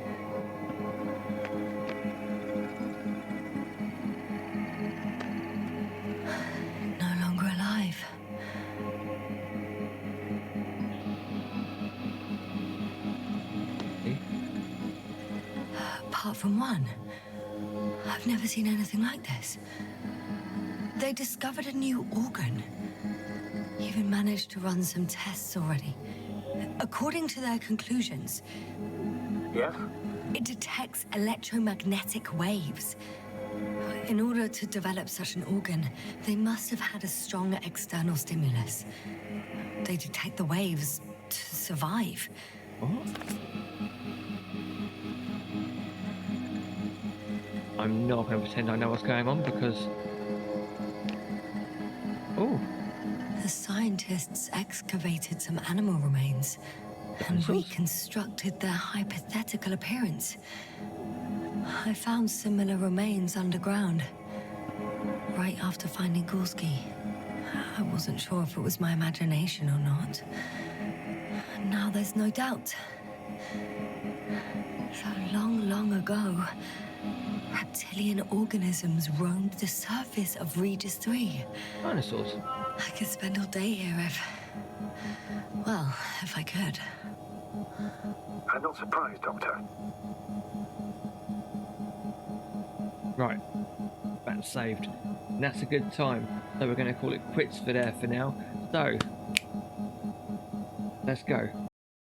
No longer alive. Apart from one, I've never seen anything like this. They discovered a new organ. Even managed to run some tests already. According to their conclusions, Yes? it detects electromagnetic waves. In order to develop such an organ, they must have had a strong external stimulus. They detect the waves to survive. What? I'm not going to pretend I know what's going on because... Oh, The scientists excavated some animal remains and Dinosaurs? reconstructed their hypothetical appearance. I found similar remains underground, right after finding Gorski. I wasn't sure if it was my imagination or not. Now there's no doubt. So long, long ago, reptilian organisms roamed the surface of Regis 3. dinosaurs. I could spend all day here if... well, if I could. I'm not surprised, Doctor. Right, that's saved. And that's a good time. So we're going to call it quits for there for now. So, let's go.